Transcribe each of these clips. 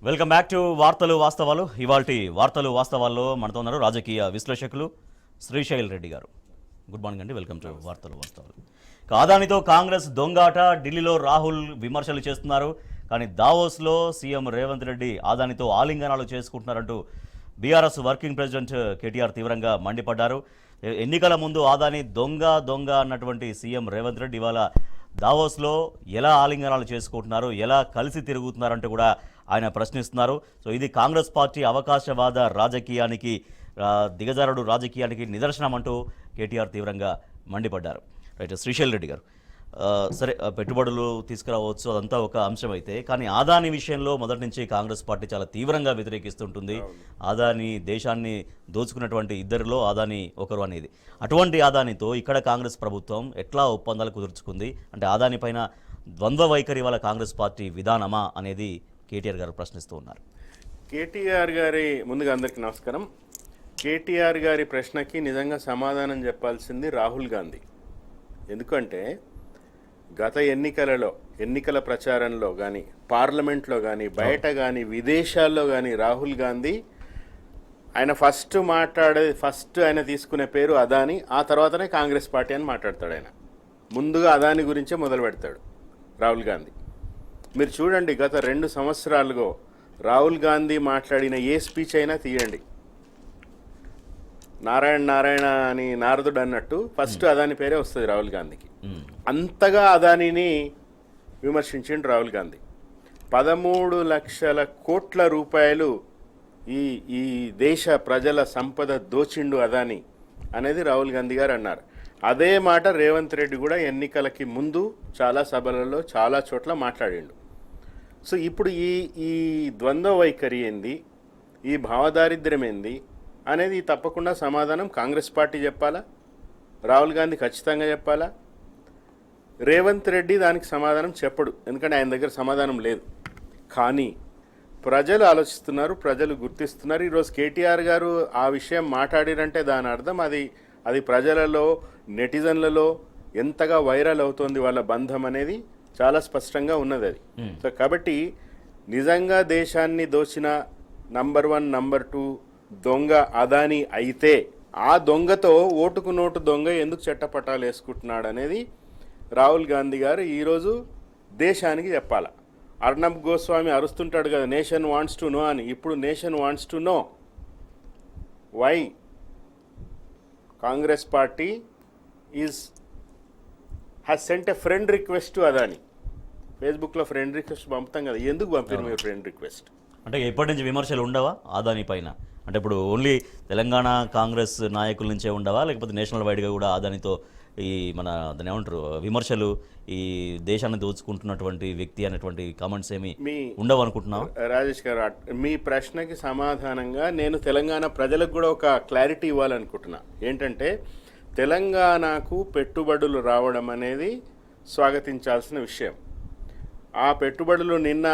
Welcome back to వార్తలు వాస్తవాలు. ఇవాల్టి వార్తలు వాస్తవాల్లో మనతో ఉన్నారు రాజకీయ విశ్లేషకులు శ్రీశైల్ రెడ్డి గారు. గుడ్ మార్నింగ్ అండి, వెల్కమ్ టు వార్తలు వాస్తవాలు. అదానితో కాంగ్రెస్ దొంగాట. ఢిల్లీలో రాహుల్ విమర్శలు చేస్తున్నారు, కానీ దావోస్లో సీఎం రేవంత్ రెడ్డి అదానితో ఆలింగనాలు చేసుకుంటున్నారంటూ బీఆర్ఎస్ వర్కింగ్ ప్రెసిడెంట్ కేటీఆర్ తీవ్రంగా మండిపడ్డారు. ఎన్నికల ముందు అదాని దొంగ దొంగ అన్నటువంటి సీఎం రేవంత్ రెడ్డి ఇవాళ దావోస్లో ఎలా ఆలింగనాలు చేసుకుంటున్నారు, ఎలా కలిసి తిరుగుతున్నారంటూ కూడా ఆయన ప్రశ్నిస్తున్నారు. సో ఇది కాంగ్రెస్ పార్టీ అవకాశవాద రాజకీయానికి, దిగజారుడు రాజకీయానికి నిదర్శనం అంటూ కేటీఆర్ తీవ్రంగా మండిపడ్డారు. రైట్, శ్రీశైల్ రెడ్డి గారు, సరే పెట్టుబడులు తీసుకురావచ్చు, అదంతా ఒక అంశం అయితే, కానీ ఆదాని విషయంలో మొదటి నుంచి కాంగ్రెస్ పార్టీ చాలా తీవ్రంగా వ్యతిరేకిస్తుంటుంది. ఆదాని దేశాన్ని దోచుకున్నటువంటి ఇద్దరిలో ఆదాని ఒకరు అనేది. అటువంటి ఆదానితో ఇక్కడ కాంగ్రెస్ ప్రభుత్వం ఎట్లా ఒప్పందాలు కుదుర్చుకుంది అంటే ఆదాని పైన ద్వంద్వ వైఖరి వాళ్ళ కాంగ్రెస్ పార్టీ విధానమా అనేది కేటీఆర్ గారు ప్రశ్నిస్తూ ఉన్నారు. కేటీఆర్ గారి ముందుగా అందరికీ నమస్కారం. కేటీఆర్ గారి ప్రశ్నకి నిజంగా సమాధానం చెప్పాల్సింది రాహుల్ గాంధీ. ఎందుకంటే గత ఎన్నికల ప్రచారంలో కానీ, పార్లమెంట్లో కానీ, బయట కానీ, విదేశాల్లో కానీ రాహుల్ గాంధీ ఆయన ఫస్ట్ ఆయన తీసుకునే పేరు అదాని, ఆ తర్వాతనే కాంగ్రెస్ పార్టీ అని మాట్లాడతాడు. ఆయన ముందుగా అదాని గురించే మొదలు పెడతాడు రాహుల్ గాంధీ. మీరు చూడండి, గత 2 సంవత్సరాలుగా రాహుల్ గాంధీ మాట్లాడిన ఏ స్పీచ్ అయినా తీయండి, నారాయణ నారాయణ అని నారదుడు అన్నట్టు ఫస్ట్ అదాని పేరే వస్తుంది రాహుల్ గాంధీకి. అంతగా అదానిని విమర్శించిండు రాహుల్ గాంధీ. 13 లక్షల కోట్ల రూపాయలు ఈ దేశ ప్రజల సంపద దోచిండు అదాని అనేది రాహుల్ గాంధీ గారు అన్నారు. అదే మాట రేవంత్ రెడ్డి కూడా ఎన్నికలకి ముందు చాలా సభలలో చాలా చోట్ల మాట్లాడిండు. సో ఇప్పుడు ఈ ద్వంద్వ వైఖరి ఏంది, ఈ భావదారిద్ర్యం ఏంది అనేది తప్పకుండా సమాధానం కాంగ్రెస్ పార్టీ చెప్పాలా, రాహుల్ గాంధీ ఖచ్చితంగా చెప్పాలా. రేవంత్ రెడ్డి దానికి సమాధానం చెప్పడు, ఎందుకంటే ఆయన దగ్గర సమాధానం లేదు. కానీ ప్రజలు ఆలోచిస్తున్నారు, ప్రజలు గుర్తిస్తున్నారు. ఈరోజు కేటీఆర్ గారు ఆ విషయం మాట్లాడిరంటే దాని అర్థం అది ప్రజలలో, నెటిజన్లలో ఎంతగా వైరల్ అవుతోంది వాళ్ళ బంధం అనేది చాలా స్పష్టంగా ఉన్నది అది. సో కాబట్టి నిజంగా దేశాన్ని దోచిన నంబర్ 1, నంబర్ 2 దొంగ అదాని అయితే, ఆ దొంగతో ఓటుకు నోటు దొంగ ఎందుకు చెట్టపట్టాలు వేసుకుంటున్నాడు అనేది రాహుల్ గాంధీ గారు ఈరోజు దేశానికి చెప్పాలి. అర్నబ్ గోస్వామి అరుస్తుంటాడు కదా, నేషన్ వాంట్స్ టు నో అని. ఇప్పుడు nation wants to know why Congress party has sent a friend request to Adani. ఫేస్బుక్లో ఫ్రెండ్ రిక్వెస్ట్ పంపుతాం కదా, ఎందుకు పంపారు మీరు ఫ్రెండ్ రిక్వెస్ట్? అంటే ఎప్పటి నుంచి విమర్శలు ఉండవా ఆదాని పైన? అంటే ఇప్పుడు ఓన్లీ తెలంగాణ కాంగ్రెస్ నాయకుల నుంచే ఉండవా, లేకపోతే నేషనల్ వైడ్గా కూడా ఆదానితో ఈ దాన్ని ఏమంటారు విమర్శలు, ఈ దేశాన్ని దోచుకుంటున్నటువంటి వ్యక్తి అనేటువంటి కామెంట్స్ ఏమి ఉండవు అనుకుంటున్నాం? రాజేష్ గారు, మీ ప్రశ్నకి సమాధానంగా నేను తెలంగాణ ప్రజలకు కూడా ఒక క్లారిటీ ఇవ్వాలనుకుంటున్నా. ఏంటంటే తెలంగాణకు పెట్టుబడులు రావడం అనేది స్వాగతించాల్సిన విషయం. ఆ పెట్టుబడులు నిన్న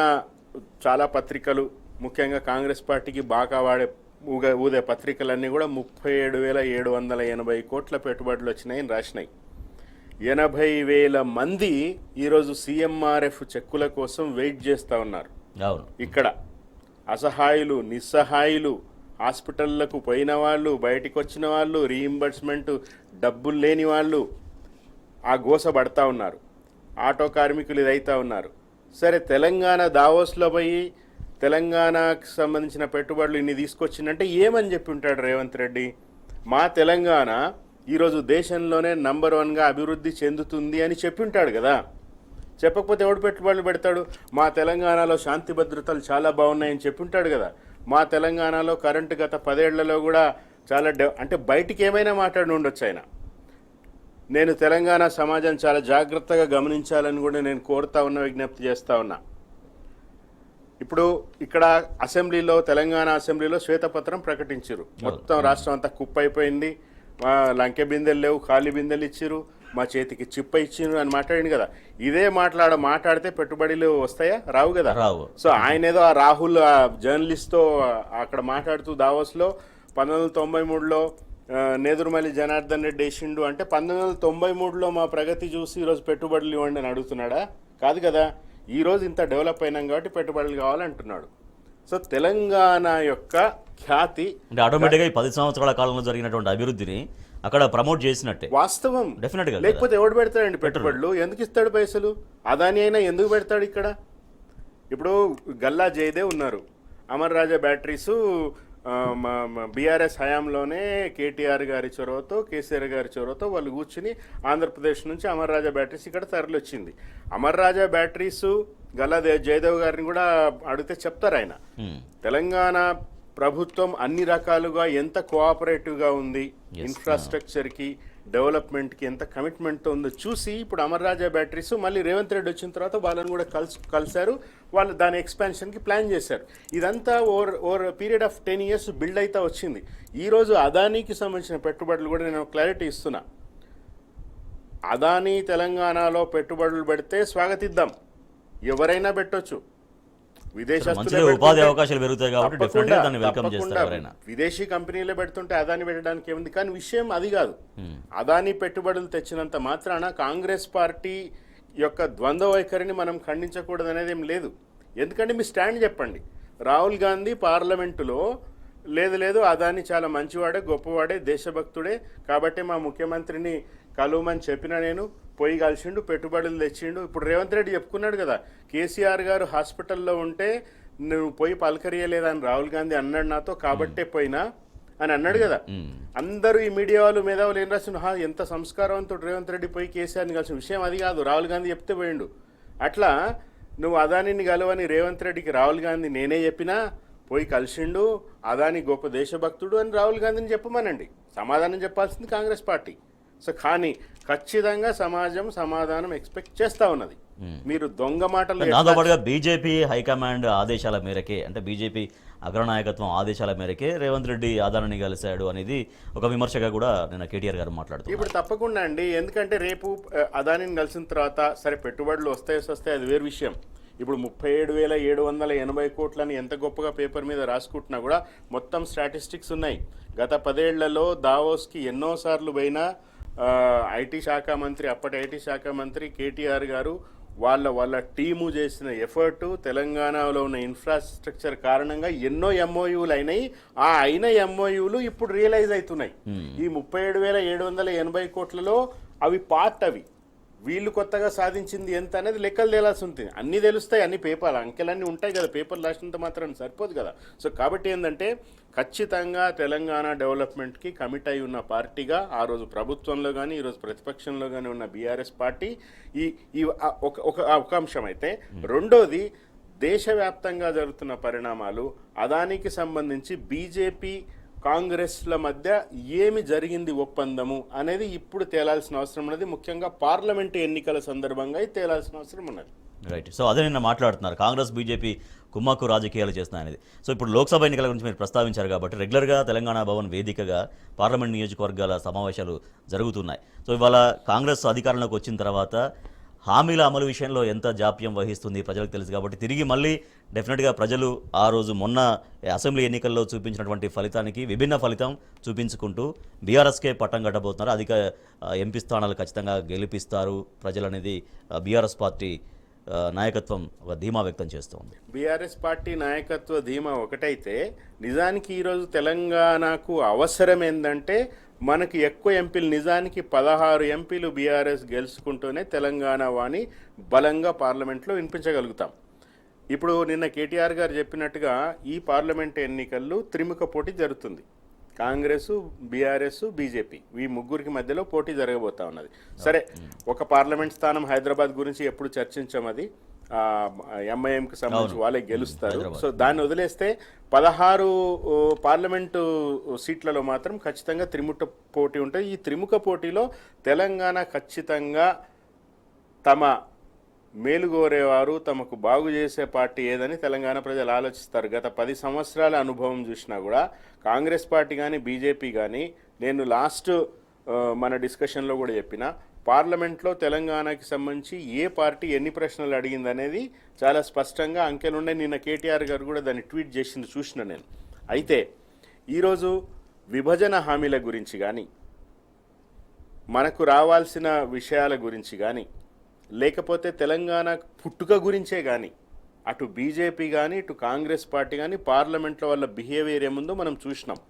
చాలా పత్రికలు, ముఖ్యంగా కాంగ్రెస్ పార్టీకి బాగా ఊదే పత్రికలన్నీ కూడా 37,780 కోట్ల పెట్టుబడులు వచ్చినాయని రాసినాయి. 80,000 మంది ఈరోజు సీఎంఆర్ఎఫ్ చెక్కుల కోసం వెయిట్ చేస్తూ ఉన్నారు. ఇక్కడ అసహాయులు, నిస్సహాయులు, హాస్పిటళ్లకు పోయిన వాళ్ళు, బయటికి వచ్చిన వాళ్ళు, రీయింబర్స్మెంట్ డబ్బులు లేని వాళ్ళు ఆ గోస పడతా ఉన్నారు. ఆటో కార్మికులు ఇదైతా ఉన్నారు. సరే, తెలంగాణ దావోస్లో పోయి తెలంగాణకు సంబంధించిన పెట్టుబడులు ఇన్ని తీసుకొచ్చిందంటే ఏమని చెప్పి ఉంటాడు రేవంత్ రెడ్డి? మా తెలంగాణ ఈరోజు దేశంలోనే నంబర్ 1గా అభివృద్ధి చెందుతుంది అని చెప్పి ఉంటాడు కదా. చెప్పకపోతే ఎవడు పెట్టుబడులు పెడతాడు? మా తెలంగాణలో శాంతి భద్రతలు చాలా బాగున్నాయని చెప్పి ఉంటాడు కదా. మా తెలంగాణలో కరెంటు గత 10 ఏళ్లలో కూడా చాలా అంటే బయటికి ఏమైనా మాట్లాడి ఉండొచ్చు ఆయన. నేను తెలంగాణ సమాజం చాలా జాగ్రత్తగా గమనించాలని కూడా నేను కోరుతా ఉన్నా, విజ్ఞప్తి చేస్తా ఉన్నా. ఇప్పుడు ఇక్కడ అసెంబ్లీలో, తెలంగాణ అసెంబ్లీలో శ్వేతపత్రం ప్రకటించారు. మొత్తం రాష్ట్రం అంతా కుప్పైపోయింది, లంకె బిందెలు లేవు, ఖాళీ బిందెలు ఇచ్చిరు, మా చేతికి చిప్ప ఇచ్చిరు అని మాట్లాడింది కదా. ఇదే మాట్లాడితే పెట్టుబడులు వస్తాయా? రావు కదా. సో ఆయన ఏదో ఆ రాహుల్ జర్నలిస్ట్తో అక్కడ మాట్లాడుతూ దావోస్లో 1993లో నేదురుమల్లి జనార్దన్ రెడ్డి వేసిండు అంటే 1993లో మా ప్రగతి చూసి ఈరోజు పెట్టుబడులు ఇవ్వండి అని అడుగుతున్నాడా? కాదు కదా. ఈరోజు ఇంత డెవలప్ అయినాం కాబట్టి పెట్టుబడులు కావాలంటున్నాడు. సో తెలంగాణ యొక్క ఖ్యాతి అంటే ఆటోమేటిక్గా ఈ 10 సంవత్సరాల కాలంలో జరిగినటువంటి అభివృద్ధిని అక్కడ ప్రమోట్ చేసినట్టే వాస్తవం. డెఫినెట్గా. లేకపోతే ఎవడు పెడతాడండి పెట్టుబడులు? ఎందుకు ఇస్తాడు పైసలు? అదాని అయినా ఎందుకు పెడతాడు ఇక్కడ? ఇప్పుడు గల్లా జయదేవ్ ఉన్నారు, అమర్ రాజా బ్యాటరీస్ బీఆర్ఎస్ హయాంలోనే కేటీఆర్ గారి చొరవతో, కేసీఆర్ గారి చొరవతో వాళ్ళు కూర్చుని ఆంధ్రప్రదేశ్ నుంచి అమర్ రాజా బ్యాటరీస్ ఇక్కడ తరలి వచ్చింది. అమర్ రాజా బ్యాటరీస్ గల్లా జయదేవ్ గారిని కూడా అడిగితే చెప్తారు ఆయన. తెలంగాణ ప్రభుత్వం అన్ని రకాలుగా ఎంత కోఆపరేటివ్గా ఉంది, ఇన్ఫ్రాస్ట్రక్చర్కి, డెవలప్మెంట్కి ఎంత కమిట్మెంట్తో ఉందో చూసి ఇప్పుడు అమర్ రాజా బ్యాటరీస్ మళ్ళీ రేవంత్ రెడ్డి వచ్చిన తర్వాత వాళ్ళని కూడా కలిశారు. వాళ్ళు దాని ఎక్స్పాన్షన్కి ప్లాన్ చేశారు. ఇదంతా over period of 10 years build అయితే వచ్చింది. ఈరోజు అదానీకి సంబంధించిన పెట్టుబడులు కూడా నేను క్లారిటీ ఇస్తున్నా. అదానీ తెలంగాణలో పెట్టుబడులు పెడితే స్వాగతిద్దాం, ఎవరైనా పెట్టొచ్చు. ఉపాధి అవకాశాలు పెరుగుతాయి కాబట్టి డెఫినెట్గా దాన్ని వెల్కమ్ చేస్తారు ఎవరైనా. విదేశీ కంపెనీలే పెడుతుంటే అదాని పెట్టడానికి ఏముంది? కానీ విషయం అది కాదు. అదాని పెట్టుబడులు తెచ్చినంత మాత్రాన కాంగ్రెస్ పార్టీ యొక్క ద్వంద్వ వైఖరిని మనం ఖండించకూడదు అనేది ఏం లేదు. ఎందుకంటే మీ స్టాండ్ చెప్పండి. రాహుల్ గాంధీ పార్లమెంటులో లేదు అదాని చాలా మంచివాడే, గొప్పవాడే, దేశభక్తుడే, కాబట్టి మా ముఖ్యమంత్రిని కలువమని చెప్పిన నేను పోయి కలిసిండు, పెట్టుబడులు తెచ్చిండు. ఇప్పుడు రేవంత్ రెడ్డి చెప్పుకున్నాడు కదా, కేసీఆర్ గారు హాస్పిటల్లో ఉంటే నువ్వు పోయి పలకరియలేదని రాహుల్ గాంధీ అన్నాడు నాతో, కాబట్టే పోయినా అని అన్నాడు కదా. అందరూ ఈ మీడియా వాళ్ళు మేధావులు ఏం రాసిన ఎంత సంస్కారవంతుడు రేవంత్ రెడ్డి పోయి కేసీఆర్ని కలిసిన విషయం అది కాదు, రాహుల్ గాంధీ చెప్తే పోయిండు. అట్లా నువ్వు అదానిని కలవని రేవంత్ రెడ్డికి రాహుల్ గాంధీ నేనే చెప్పినా పోయి కలిసిండు, అదాని గొప్ప దేశభక్తుడు అని రాహుల్ గాంధీని చెప్పమనండి. సమాధానం చెప్పాల్సింది కాంగ్రెస్ పార్టీ. సో కానీ ఖచ్చితంగా సమాజం సమాధానం ఎక్స్పెక్ట్ చేస్తూ ఉన్నది. మీరు దొంగ మాటలు. దాంతో పాటుగా బీజేపీ హైకమాండ్ ఆదేశాల మేరకే, అంటే బీజేపీ అగ్రనాయకత్వం ఆదేశాల మేరకే రేవంత్ రెడ్డి అదానిని కలిశాడు అనేది ఒక విమర్శగా కూడా నిన్న కేటీఆర్ గారు మాట్లాడుతున్నారు. ఇప్పుడు తప్పకుండా అండి, ఎందుకంటే రేపు అదానిని కలిసిన తర్వాత సరే పెట్టుబడులు వస్తే అది వేరు విషయం. ఇప్పుడు 37,780 కోట్లని ఎంత గొప్పగా పేపర్ మీద రాసుకుంటున్నా కూడా మొత్తం స్టాటిస్టిక్స్ ఉన్నాయి. గత 10 ఏళ్లలో దావోస్కి ఎన్నోసార్లు పోయినా ఐటీ శాఖ మంత్రి, అప్పటి ఐటీ శాఖ మంత్రి కేటీఆర్ గారు వాళ్ళ టీము చేసిన ఎఫర్టు, తెలంగాణలో ఉన్న ఇన్ఫ్రాస్ట్రక్చర్ కారణంగా ఎన్నో ఎంఓయూలు అయినాయి. ఆ అయిన ఎంఓయూలు ఇప్పుడు రియలైజ్ అవుతున్నాయి. ఈ 37,780 కోట్లలో అవి పార్ట్, అవి వీళ్ళు కొత్తగా సాధించింది ఎంత అనేది లెక్కలు తేలాల్సి ఉంటుంది. అన్నీ తెలుస్తాయి, అన్ని పేపర్లు అంకెలన్నీ ఉంటాయి కదా, పేపర్లు రాసినంత మాత్రం సరిపోదు కదా. సో కాబట్టి ఏంటంటే ఖచ్చితంగా తెలంగాణ డెవలప్మెంట్కి కమిట్ అయి ఉన్న పార్టీగా ఆ రోజు ప్రభుత్వంలో కానీ ఈరోజు ప్రతిపక్షంలో కానీ ఉన్న బీఆర్ఎస్ పార్టీ ఈ ఒక అంశం అయితే, రెండోది దేశవ్యాప్తంగా జరుగుతున్న పరిణామాలు, అదానికి సంబంధించి బీజేపీ కాంగ్రెస్ల మధ్య ఏమి జరిగింది ఒప్పందము అనేది ఇప్పుడు తేలాల్సిన అవసరం ఉన్నది. ముఖ్యంగా పార్లమెంటు ఎన్నికల సందర్భంగా తేలాల్సిన అవసరం ఉన్నది. రైట్. సో అదే నిన్న మాట్లాడుతున్నారు, కాంగ్రెస్ బీజేపీ కుమ్మక్కు రాజకీయాలు చేస్తున్నాయనేది. సో ఇప్పుడు లోక్సభ ఎన్నికల గురించి మీరు ప్రస్తావించారు కాబట్టి రెగ్యులర్గా తెలంగాణ భవన్ వేదికగా పార్లమెంట్ నియోజకవర్గాల సమావేశాలు జరుగుతున్నాయి. సో ఇవాళ కాంగ్రెస్ అధికారంలోకి వచ్చిన తర్వాత హామీల అమలు విషయంలో ఎంత జాప్యం వహిస్తుంది ప్రజలకు తెలుసు కాబట్టి తిరిగి మళ్ళీ డెఫినెట్గా ప్రజలు ఆ రోజు మొన్న అసెంబ్లీ ఎన్నికల్లో చూపించినటువంటి ఫలితానికి విభిన్న ఫలితం చూపించుకుంటూ బీఆర్ఎస్కే పట్టం కట్టబోతున్నారు. అధిక ఎంపీ స్థానాలు ఖచ్చితంగా గెలిపిస్తారు ప్రజలు అనేది బీఆర్ఎస్ పార్టీ నాయకత్వం ఒక ధీమా వ్యక్తం చేస్తోంది. బీఆర్ఎస్ పార్టీ నాయకత్వ ధీమా ఒకటైతే, నిజానికి ఈరోజు తెలంగాణకు అవసరం ఏంటంటే మనకి ఎక్కువ ఎంపీలు, నిజానికి 16 ఎంపీలు బీఆర్ఎస్ గెలుచుకుంటూనే తెలంగాణ వాణి బలంగా పార్లమెంట్లో వినిపించగలుగుతాం. ఇప్పుడు నిన్న కేటీఆర్ గారు చెప్పినట్టుగా ఈ పార్లమెంట్ ఎన్నికల్లో త్రిముఖ పోటీ జరుగుతుంది. కాంగ్రెస్, బీఆర్ఎస్, బీజేపీ ఈ ముగ్గురికి మధ్యలో పోటీ జరగబోతా ఉన్నది. సరే, ఒక పార్లమెంట్ స్థానం హైదరాబాద్ గురించి ఎప్పుడు చర్చించాం, అది ఎంఐఎంకి సంబంధించి వాళ్ళే గెలుస్తారు. సో దాన్ని వదిలేస్తే 16 పార్లమెంటు సీట్లలో మాత్రం ఖచ్చితంగా త్రిముఖ పోటీ ఉంటుంది. ఈ త్రిముఖ పోటీలో తెలంగాణ ఖచ్చితంగా తమ మేలుగోరేవారు, తమకు బాగు చేసే పార్టీ ఏదని తెలంగాణ ప్రజలు ఆలోచిస్తారు. గత 10 సంవత్సరాల అనుభవం చూసినా కూడా కాంగ్రెస్ పార్టీ కానీ బీజేపీ కానీ, నేను లాస్ట్ మన డిస్కషన్లో కూడా చెప్పిన, పార్లమెంట్లో తెలంగాణకి సంబంధించి ఏ పార్టీ ఎన్ని ప్రశ్నలు అడిగింది అనేది చాలా స్పష్టంగా అంకెలుండే. నిన్న కేటీఆర్ గారు కూడా దాన్ని ట్వీట్ చేసింది చూసిన నేను. అయితే ఈరోజు విభజన హామీల గురించి కానీ, మనకు రావాల్సిన విషయాల గురించి కానీ, లేకపోతే తెలంగాణ పుట్టుక గురించే కానీ అటు బీజేపీ కానీ ఇటు కాంగ్రెస్ పార్టీ కానీ పార్లమెంట్లో వాళ్ళ బిహేవియర్ ఏముందో మనం చూసినాం.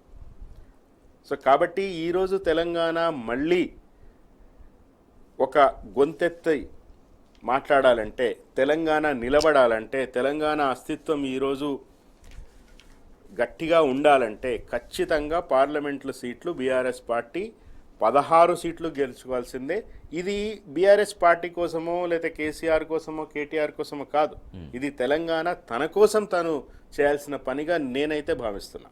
సో కాబట్టి ఈరోజు తెలంగాణ మళ్ళీ ఒక గొంతెత్తి మాట్లాడాలంటే, తెలంగాణ నిలబడాలంటే, తెలంగాణ అస్తిత్వం ఈరోజు గట్టిగా ఉండాలంటే ఖచ్చితంగా పార్లమెంట్లో సీట్లు బీఆర్ఎస్ పార్టీ 16 సీట్లు గెలుచుకోవాల్సిందే. ఇది బీఆర్ఎస్ పార్టీ కోసమో లేదా కేసీఆర్ కోసమో కేటీఆర్ కోసమో కాదు, ఇది తెలంగాణ తన కోసం తను చేయాల్సిన పనిగా నేనైతే భావిస్తున్నా.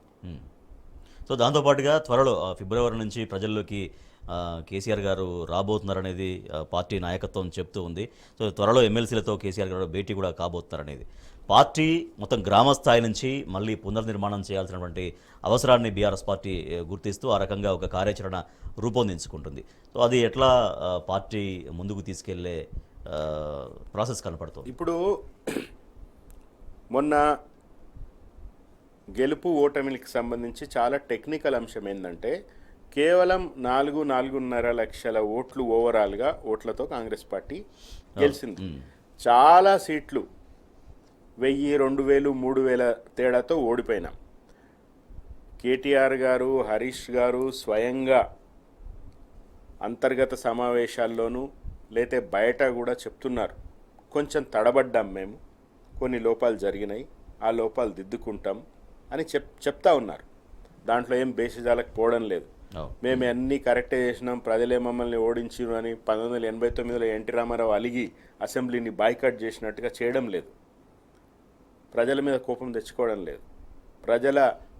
సో దాంతోపాటుగా త్వరలో ఫిబ్రవరి నుంచి ప్రజల్లోకి కేసీఆర్ గారు రాబోతున్నారనేది పార్టీ నాయకత్వం చెప్తూ ఉంది. సో త్వరలో ఎమ్మెల్సీలతో కేసీఆర్ గారు భేటీ కూడా కాబోతున్నారనేది. పార్టీ మొత్తం గ్రామ స్థాయి నుంచి మళ్ళీ పునర్నిర్మాణం చేయాల్సినటువంటి అవసరాన్ని బీఆర్ఎస్ పార్టీ గుర్తిస్తూ ఆ రకంగా ఒక కార్యాచరణ రూపొందించుకుంటుంది. సో అది ఎట్లా పార్టీ ముందుకు తీసుకెళ్లే ప్రాసెస్ కనపడుతుంది. ఇప్పుడు మొన్న గెలుపు ఓటమికి సంబంధించి చాలా టెక్నికల్ అంశం ఏంటంటే, కేవలం 4-4.5 లక్షల ఓట్లు ఓవరాల్గా ఓట్లతో కాంగ్రెస్ పార్టీ గెలిచింది. చాలా సీట్లు 1000, 2000, 3000 తేడాతో ఓడిపోయినాం. కేటీఆర్ గారు, హరీష్ గారు స్వయంగా అంతర్గత సమావేశాల్లోనూ లేతే బయట కూడా చెప్తున్నారు, కొంచెం తడబడ్డాం మేము, కొన్ని లోపాలు జరిగినాయి, ఆ లోపాలు దిద్దుకుంటాం అని చెప్తా ఉన్నారు. దాంట్లో ఏం బేసిజాలకు పోవడం లేదు. మేము అన్నీ కరెక్టే చేసినాం, ప్రజలే మమ్మల్ని ఓడించిరు అని 1989లో ఎన్టీ రామారావు అలిగి అసెంబ్లీని బాయ్కాట్ చేసినట్టుగా చేయడం లేదు. ప్రజల మీద కోపం తెచ్చుకోవడం లేదు. ప్రజల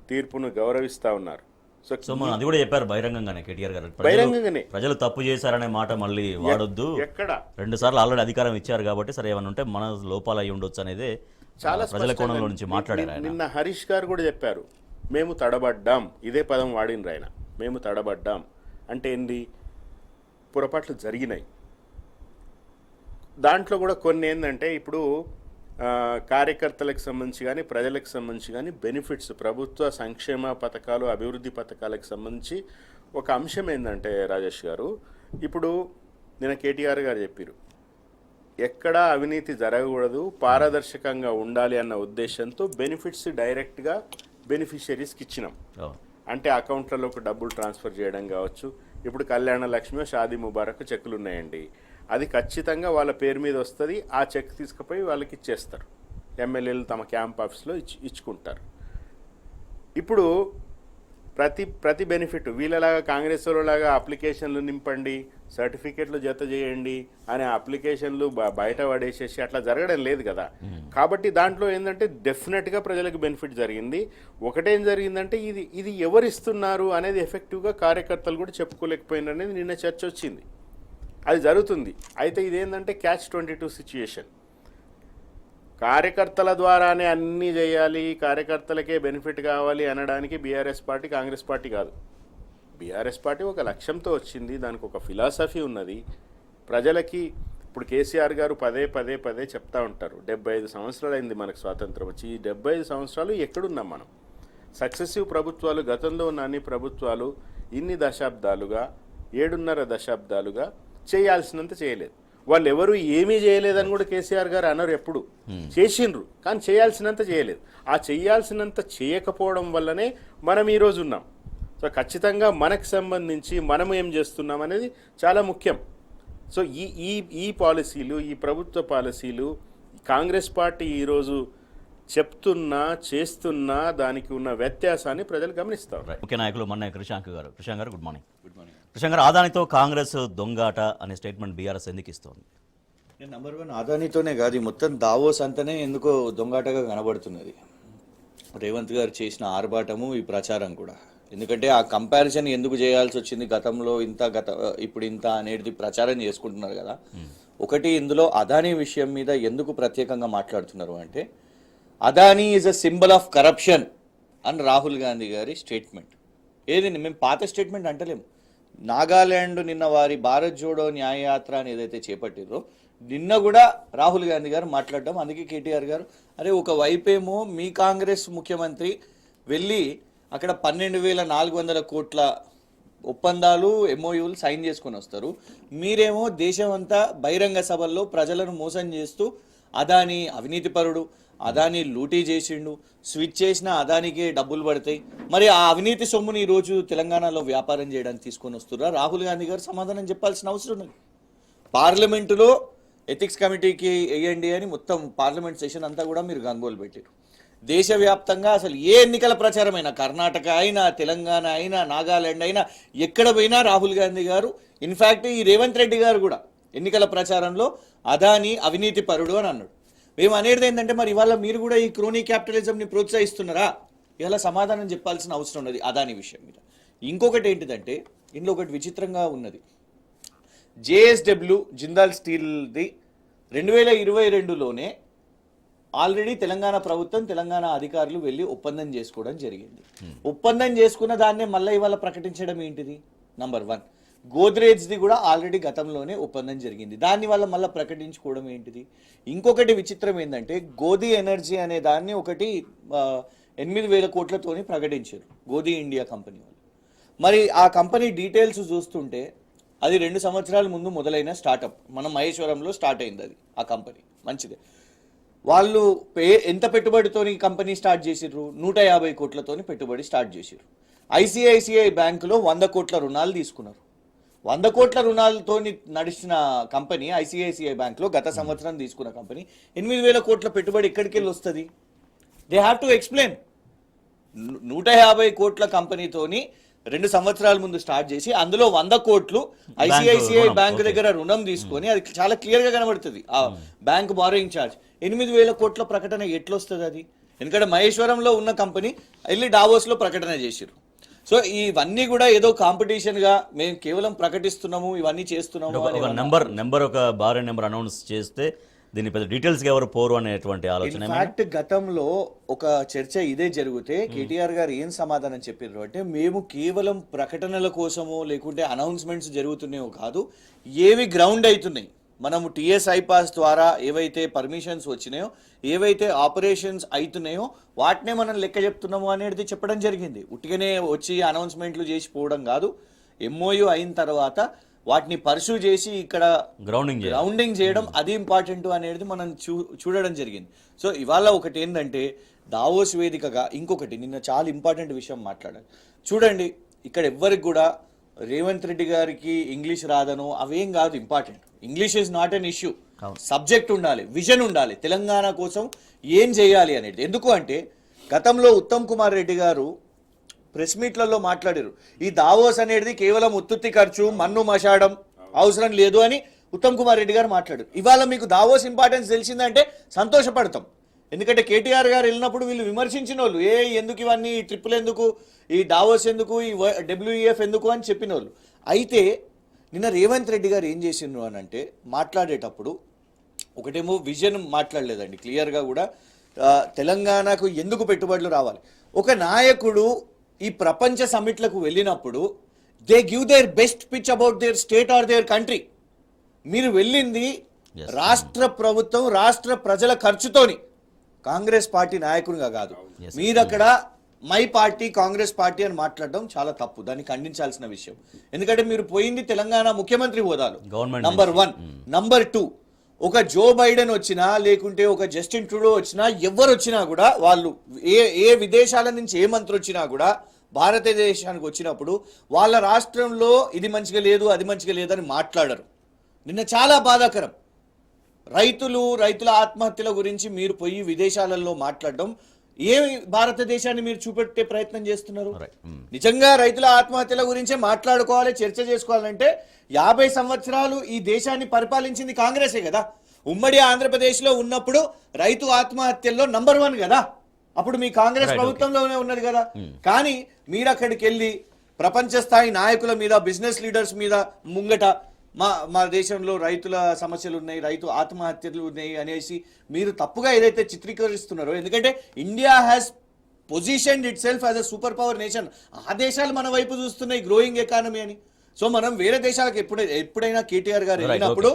తీర్పును గౌరవిస్తూ ఉన్నారు. సో మనం అది కూడా చెప్పారు బహిరంగంగానే కేటీఆర్ గారు, బహిరంగంగానే ప్రజలు తప్పు చేశారనే మాట మళ్ళీ వాడొద్దు, ఎక్కడ 2 సార్లు ఆల్రెడీ అధికారం ఇచ్చారు కాబట్టి సరే ఏమైనా ఉంటే మన లోపాలు అయి ఉండొచ్చు అనేది చాలా ప్రజల కోణంలో నుంచి మాట్లాడారు. నిన్న హరీష్ గారు కూడా చెప్పారు, మేము తడబడ్డాం, ఇదే పదం వాడినరు ఆయన, మేము తడబడ్డాం అంటే ఏంది, పొరపాట్లు జరిగినాయి. దాంట్లో కూడా కొన్ని ఏంటంటే, ఇప్పుడు కార్యకర్తలకు సంబంధించి కానీ ప్రజలకు సంబంధించి కానీ బెనిఫిట్స్, ప్రభుత్వ సంక్షేమ పథకాలు, అభివృద్ధి పథకాలకు సంబంధించి ఒక అంశం ఏంటంటే రాజేష్ గారు, ఇప్పుడు నిన్న కేటీఆర్ గారు చెప్పారు, ఎక్కడా అవినీతి జరగకూడదు, పారదర్శకంగా ఉండాలి అన్న ఉద్దేశంతో బెనిఫిట్స్ డైరెక్ట్గా బెనిఫిషరీస్కి ఇచ్చినాం. అంటే అకౌంట్లలోకి డబ్బులు ట్రాన్స్ఫర్ చేయడం కావచ్చు. ఇప్పుడు కళ్యాణ లక్ష్మి, షాదీ ముబారక్ చెక్కులు ఉన్నాయండి, అది ఖచ్చితంగా వాళ్ళ పేరు మీద వస్తుంది. ఆ చెక్ తీసుకుపోయి వాళ్ళకి ఇచ్చేస్తారు. ఎమ్మెల్యేలు తమ క్యాంప్ ఆఫీస్లో ఇచ్చుకుంటారు. ఇప్పుడు ప్రతి బెనిఫిట్ వీళ్ళలాగా కాంగ్రెస్ వాళ్ళలాగా అప్లికేషన్లు నింపండి, సర్టిఫికెట్లు జత చేయండి అనే అప్లికేషన్లు బయట పడేసేసి అట్లా జరగడం లేదు కదా. కాబట్టి దాంట్లో ఏంటంటే డెఫినెట్గా ప్రజలకు బెనిఫిట్ జరిగింది. ఒకటేం జరిగిందంటే ఇది ఎవరిస్తున్నారు అనేది ఎఫెక్టివ్గా కార్యకర్తలు కూడా చెప్పుకోలేకపోయినారు అనేది నిన్న చర్చ వచ్చింది. అది జరుగుతుంది. అయితే ఇదేంటంటే catch-22 సిచ్యుయేషన్. కార్యకర్తల ద్వారానే అన్నీ చేయాలి, కార్యకర్తలకే బెనిఫిట్ కావాలి అనడానికి బీఆర్ఎస్ పార్టీ కాంగ్రెస్ పార్టీ కాదు. బీఆర్ఎస్ పార్టీ ఒక లక్ష్యంతో వచ్చింది, దానికి ఒక ఫిలాసఫీ ఉన్నది. ప్రజలకి ఇప్పుడు కేసీఆర్ గారు పదే చెప్తా ఉంటారు, 75 సంవత్సరాలు అయింది మనకు స్వాతంత్రం వచ్చి. ఈ 75 సంవత్సరాలు ఎక్కడున్నాం మనం? సక్సెసివ్ ప్రభుత్వాలు, గతంలో ఉన్న అన్ని ప్రభుత్వాలు ఇన్ని దశాబ్దాలుగా, 7.5 దశాబ్దాలుగా చేయాల్సినంత చేయలేదు. వాళ్ళు ఎవరు ఏమీ చేయలేదని కూడా కేసీఆర్ గారు అన్నారు. ఎప్పుడు చేసిండ్రు, కానీ చేయాల్సినంత చేయలేదు. ఆ చేయాల్సినంత చేయకపోవడం వల్లనే మనం ఈరోజు ఉన్నాం. సో ఖచ్చితంగా మనకు సంబంధించి మనం ఏం చేస్తున్నాం అనేది చాలా ముఖ్యం. సో ఈ పాలసీలు, ఈ ప్రభుత్వ పాలసీలు కాంగ్రెస్ పార్టీ ఈరోజు చెప్తున్నా చేస్తున్నా దానికి ఉన్న వ్యత్యాసాన్ని ప్రజలు గమనిస్తారు. ముఖ్య నాయకులు మొన్న కృషాంక్ గారు గుడ్ మార్నింగ్. కృషాంక్ గారు, అదానితో కాంగ్రెస్ దొంగాట అనే స్టేట్మెంట్ బీఆర్ఎస్ ఎందుకు ఇస్తోంది? నెంబర్ 1 అదానితోనే కాదు, మొత్తం దావోస్ అంతనే ఎందుకో దొంగాటగా కనబడుతున్నది. రేవంత్ గారు చేసిన ఆర్భాటము, ఈ ప్రచారం కూడా. ఎందుకంటే ఆ కంపారిజన్ ఎందుకు చేయాల్సి వచ్చింది, గతంలో ఇంత ఇప్పుడు ఇంత అనేది ప్రచారం చేసుకుంటున్నారు కదా. ఒకటి, ఇందులో అదానీ విషయం మీద ఎందుకు ప్రత్యేకంగా మాట్లాడుతున్నారు అంటే, Adani is a symbol of corruption అని రాహుల్ గాంధీ గారి స్టేట్మెంట్. ఏది మేము పాత స్టేట్మెంట్ అంటలేము. నాగాల్యాండ్ నిన్న వారి భారత్ జోడో న్యాయయాత్ర అని ఏదైతే చేపట్టిరో నిన్న కూడా రాహుల్ గాంధీ గారు మాట్లాడడం. అందుకే కేటీఆర్ గారు, అరే ఒక వైపేమో మీ కాంగ్రెస్ ముఖ్యమంత్రి వెళ్ళి అక్కడ 12,400 కోట్ల ఒప్పందాలు, ఎంఓయూలు సైన్ చేసుకొని వస్తారు, మీరేమో దేశం అంతా బహిరంగ సభల్లో ప్రజలను మోసం చేస్తూ అదాని అవినీతిపరుడు, అదాని లూటీ చేసిండు, స్విచ్ చేసిన అదానికే డబ్బులు పడతాయి. మరి ఆ అవినీతి సొమ్ముని ఈరోజు తెలంగాణలో వ్యాపారం చేయడానికి తీసుకొని వస్తున్నా. రాహుల్ గాంధీ గారు సమాధానం చెప్పాల్సిన అవసరం ఉన్నది. పార్లమెంటులో ఎథిక్స్ కమిటీకి వేయండి అని మొత్తం పార్లమెంట్ సెషన్ అంతా కూడా మీరు గంగోలు పెట్టారు. దేశవ్యాప్తంగా అసలు ఏ ఎన్నికల ప్రచారమైనా, కర్ణాటక అయినా, తెలంగాణ అయినా, నాగాలాండ్ అయినా, ఎక్కడ పోయినా రాహుల్ గాంధీ గారు, ఇన్ఫ్యాక్ట్ ఈ రేవంత్ రెడ్డి గారు కూడా ఎన్నికల ప్రచారంలో అదాని అవినీతి పరుడు అని అన్నాడు. మేము అనేది ఏంటంటే మరి ఇవాళ మీరు కూడా ఈ క్రోనీ క్యాపిటలిజంని ప్రోత్సహిస్తున్నారా? ఇవాళ సమాధానం చెప్పాల్సిన అవసరం ఉన్నది అదాని విషయం మీద. ఇంకొకటి ఏంటిదంటే ఇందులో ఒకటి విచిత్రంగా ఉన్నది. జేఎస్డబ్ల్యూ జిందాల్ స్టీల్ది 2022లోనే ఆల్రెడీ తెలంగాణ ప్రభుత్వం, తెలంగాణ అధికారులు వెళ్ళి ఒప్పందం చేసుకోవడం జరిగింది. ఒప్పందం చేసుకున్న దాన్నే మళ్ళీ ఇవాళ ప్రకటించడం ఏంటిది? నంబర్ 1. గోద్రేజ్ది కూడా ఆల్రెడీ గతంలోనే ఒప్పందం జరిగింది, దాన్ని వల్ల మళ్ళీ ప్రకటించుకోవడం ఏంటిది? ఇంకొకటి విచిత్రం ఏంటంటే గోధి ఎనర్జీ అనే దాన్ని ఒకటి 8,000 కోట్లతోని ప్రకటించారు గోధి ఇండియా కంపెనీ వాళ్ళు. మరి ఆ కంపెనీ డీటెయిల్స్ చూస్తుంటే అది 2 సంవత్సరాల ముందు మొదలైన స్టార్టప్, మన మహేశ్వరంలో స్టార్ట్ అయింది అది. ఆ కంపెనీ మంచిదే. వాళ్ళు ఎంత పెట్టుబడితోని కంపెనీ స్టార్ట్ చేసిర్రు? 150 కోట్లతోని పెట్టుబడి స్టార్ట్ చేసిర్రు. ఐసిఐసిఐ బ్యాంకులో 100 కోట్ల రుణాలు తీసుకున్నారు. 100 కోట్ల రుణాలతో నడిచిన కంపెనీ ఐసిఐసిఐ బ్యాంక్లో గత సంవత్సరం తీసుకున్న కంపెనీ 8,000 కోట్ల పెట్టుబడి ఎక్కడికి వెళ్ళి వస్తుంది? They have to explain. 150 కోట్ల కంపెనీతోని 2 సంవత్సరాల ముందు స్టార్ట్ చేసి అందులో 100 కోట్లు ఐసిఐసిఐ బ్యాంక్ దగ్గర రుణం తీసుకొని, అది చాలా క్లియర్ గా కనబడుతుంది ఆ బ్యాంక్ బారోయింగ్ ఛార్జ్. 8,000 కోట్ల ప్రకటన ఎట్లొస్తుంది అది? ఎందుకంటే మహేశ్వరంలో ఉన్న కంపెనీ వెళ్ళి డావోస్ లో ప్రకటన చేసిరు. సో ఇవన్నీ కూడా ఏదో కాంపిటీషన్ గా మేము కేవలం ప్రకటిస్తున్నాము, ఇవన్నీ చేస్తున్నాము. ఒక నెంబర్ ఒక భారీ నెంబర్ అనౌన్స్ చేస్తే దీని పెద్ద డీటెయిల్స్ ఎవరు పోరు అనేటువంటి ఆలోచన. ఇన్ఫాక్ట్ గతంలో ఒక చర్చ ఇదే జరిగితే కేటీఆర్ గారు ఏం సమాధానం చెప్పారు అంటే, మేము కేవలం ప్రకటనల కోసమో లేకుంటే అనౌన్స్మెంట్స్ జరుగుతున్నాయో కాదు, ఏవి గ్రౌండ్ అవుతున్నాయి, మనము టీఎస్ఐ పాస్ ద్వారా ఏవైతే పర్మిషన్స్ వచ్చినాయో, ఏవైతే ఆపరేషన్స్ అవుతున్నాయో వాటినే మనం లెక్క చెప్తున్నాము అనేది చెప్పడం జరిగింది. ఉట్టిగానే వచ్చి అనౌన్స్మెంట్లు చేసి పోవడం కాదు. ఎంఓయూ అయిన తర్వాత వాటిని పర్సూ చేసి ఇక్కడ గ్రౌండింగ్ చేయడం, అది ఇంపార్టెంట్ అనేది మనం చూడడం జరిగింది. సో ఇవాళ ఒకటి ఏంటంటే దావోస్ వేదికగా ఇంకొకటి నిన్న చాలా ఇంపార్టెంట్ విషయం మాట్లాడాలి. చూడండి, ఇక్కడ ఎవ్వరికి కూడా రేవంత్ రెడ్డి గారికి ఇంగ్లీష్ రాదనో అవేం కాదు important. English is not an issue. Subject ఉండాలి, విజన్ ఉండాలి, తెలంగాణ కోసం ఏం చేయాలి అనేది. ఎందుకు అంటే గతంలో ఉత్తమ్ కుమార్ రెడ్డి గారు ప్రెస్ మీట్లలో మాట్లాడారు, ఈ దావోస్ అనేది కేవలం ఉత్తుత్తి ఖర్చు, మన్ను మషాడం అవసరం లేదు అని ఉత్తమ్ కుమార్ రెడ్డి గారు మాట్లాడారు. ఇవాళ మీకు దావోస్ ఇంపార్టెన్స్ తెలిసిందంటే సంతోషపడతాం. ఎందుకంటే కేటీఆర్ గారు వెళ్ళినప్పుడు వీళ్ళు విమర్శించిన వాళ్ళు, ఎందుకు ఇవన్నీ ట్రిప్పులు ఎందుకు, ఈ దావోస్ ఎందుకు, ఈ డబ్ల్యూఈఎఫ్ ఎందుకు అని చెప్పిన వాళ్ళు. అయితే నిన్న రేవంత్ రెడ్డి గారు ఏం చేసిండ్రు అని అంటే మాట్లాడేటప్పుడు ఒకటేమో విజన్ మాట్లాడలేదండి క్లియర్గా కూడా. తెలంగాణకు ఎందుకు పెట్టుబడులు రావాలి, ఒక నాయకుడు ఈ ప్రపంచ సమిట్లకు వెళ్ళినప్పుడు they give their best pitch about their state or there country. మీరు వెళ్ళింది రాష్ట్ర ప్రభుత్వం, రాష్ట్ర ప్రజల ఖర్చుతోని, కాంగ్రెస్ పార్టీ నాయకునిగా కాదు. మీరు అక్కడ మై పార్టీ, కాంగ్రెస్ పార్టీ అని మాట్లాడడం చాలా తప్పు, దాన్ని ఖండించాల్సిన విషయం. ఎందుకంటే మీరు పోయింది తెలంగాణ ముఖ్యమంత్రి హోదాలో, నంబర్ 1. నంబర్ 2, ఒక జో బైడెన్ వచ్చినా లేకుంటే ఒక జస్టిన్ ట్రూడో వచ్చినా, ఎవరు వచ్చినా కూడా వాళ్ళు ఏ విదేశాల నుంచి ఏ మంత్రి వచ్చినా కూడా భారతదేశానికి వచ్చినప్పుడు వాళ్ళ రాష్ట్రంలో ఇది మంచిగా లేదు, అది మంచిగా లేదని మాట్లాడరు. నిన్న చాలా బాధాకరం. రైతుల ఆత్మహత్యల గురించి మీరు పోయి విదేశాలలో మాట్లాడడం, ఏ భారతదేశాన్ని మీరు చూపెట్టే ప్రయత్నం చేస్తున్నారు? నిజంగా రైతుల ఆత్మహత్యల గురించే మాట్లాడుకోవాలి, చర్చ చేసుకోవాలంటే 50 సంవత్సరాలు ఈ దేశాన్ని పరిపాలించింది కాంగ్రెసే కదా. ఉమ్మడి ఆంధ్రప్రదేశ్లో ఉన్నప్పుడు రైతు ఆత్మహత్యల్లో నంబర్ 1 కదా. అప్పుడు మీ కాంగ్రెస్ ప్రభుత్వంలోనే ఉన్నది కదా. కానీ మీరు అక్కడికి వెళ్ళి ప్రపంచ స్థాయి నాయకుల మీద, బిజినెస్ లీడర్స్ మీద ముంగట మా దేశంలో రైతుల సమస్యలు ఉన్నాయి, రైతు ఆత్మహత్యలు ఉన్నాయి అనేసి మీరు తప్పుగా ఏదైతే చిత్రీకరిస్తున్నారో, ఎందుకంటే India has positioned it self as a super power nation. ఆ దేశాలు మన వైపు చూస్తున్నాయి గ్రోయింగ్ ఎకానమీ అని. సో మనం వేరే దేశాలకు ఎప్పుడైనా కేటీఆర్ గారు వెళ్ళినప్పుడు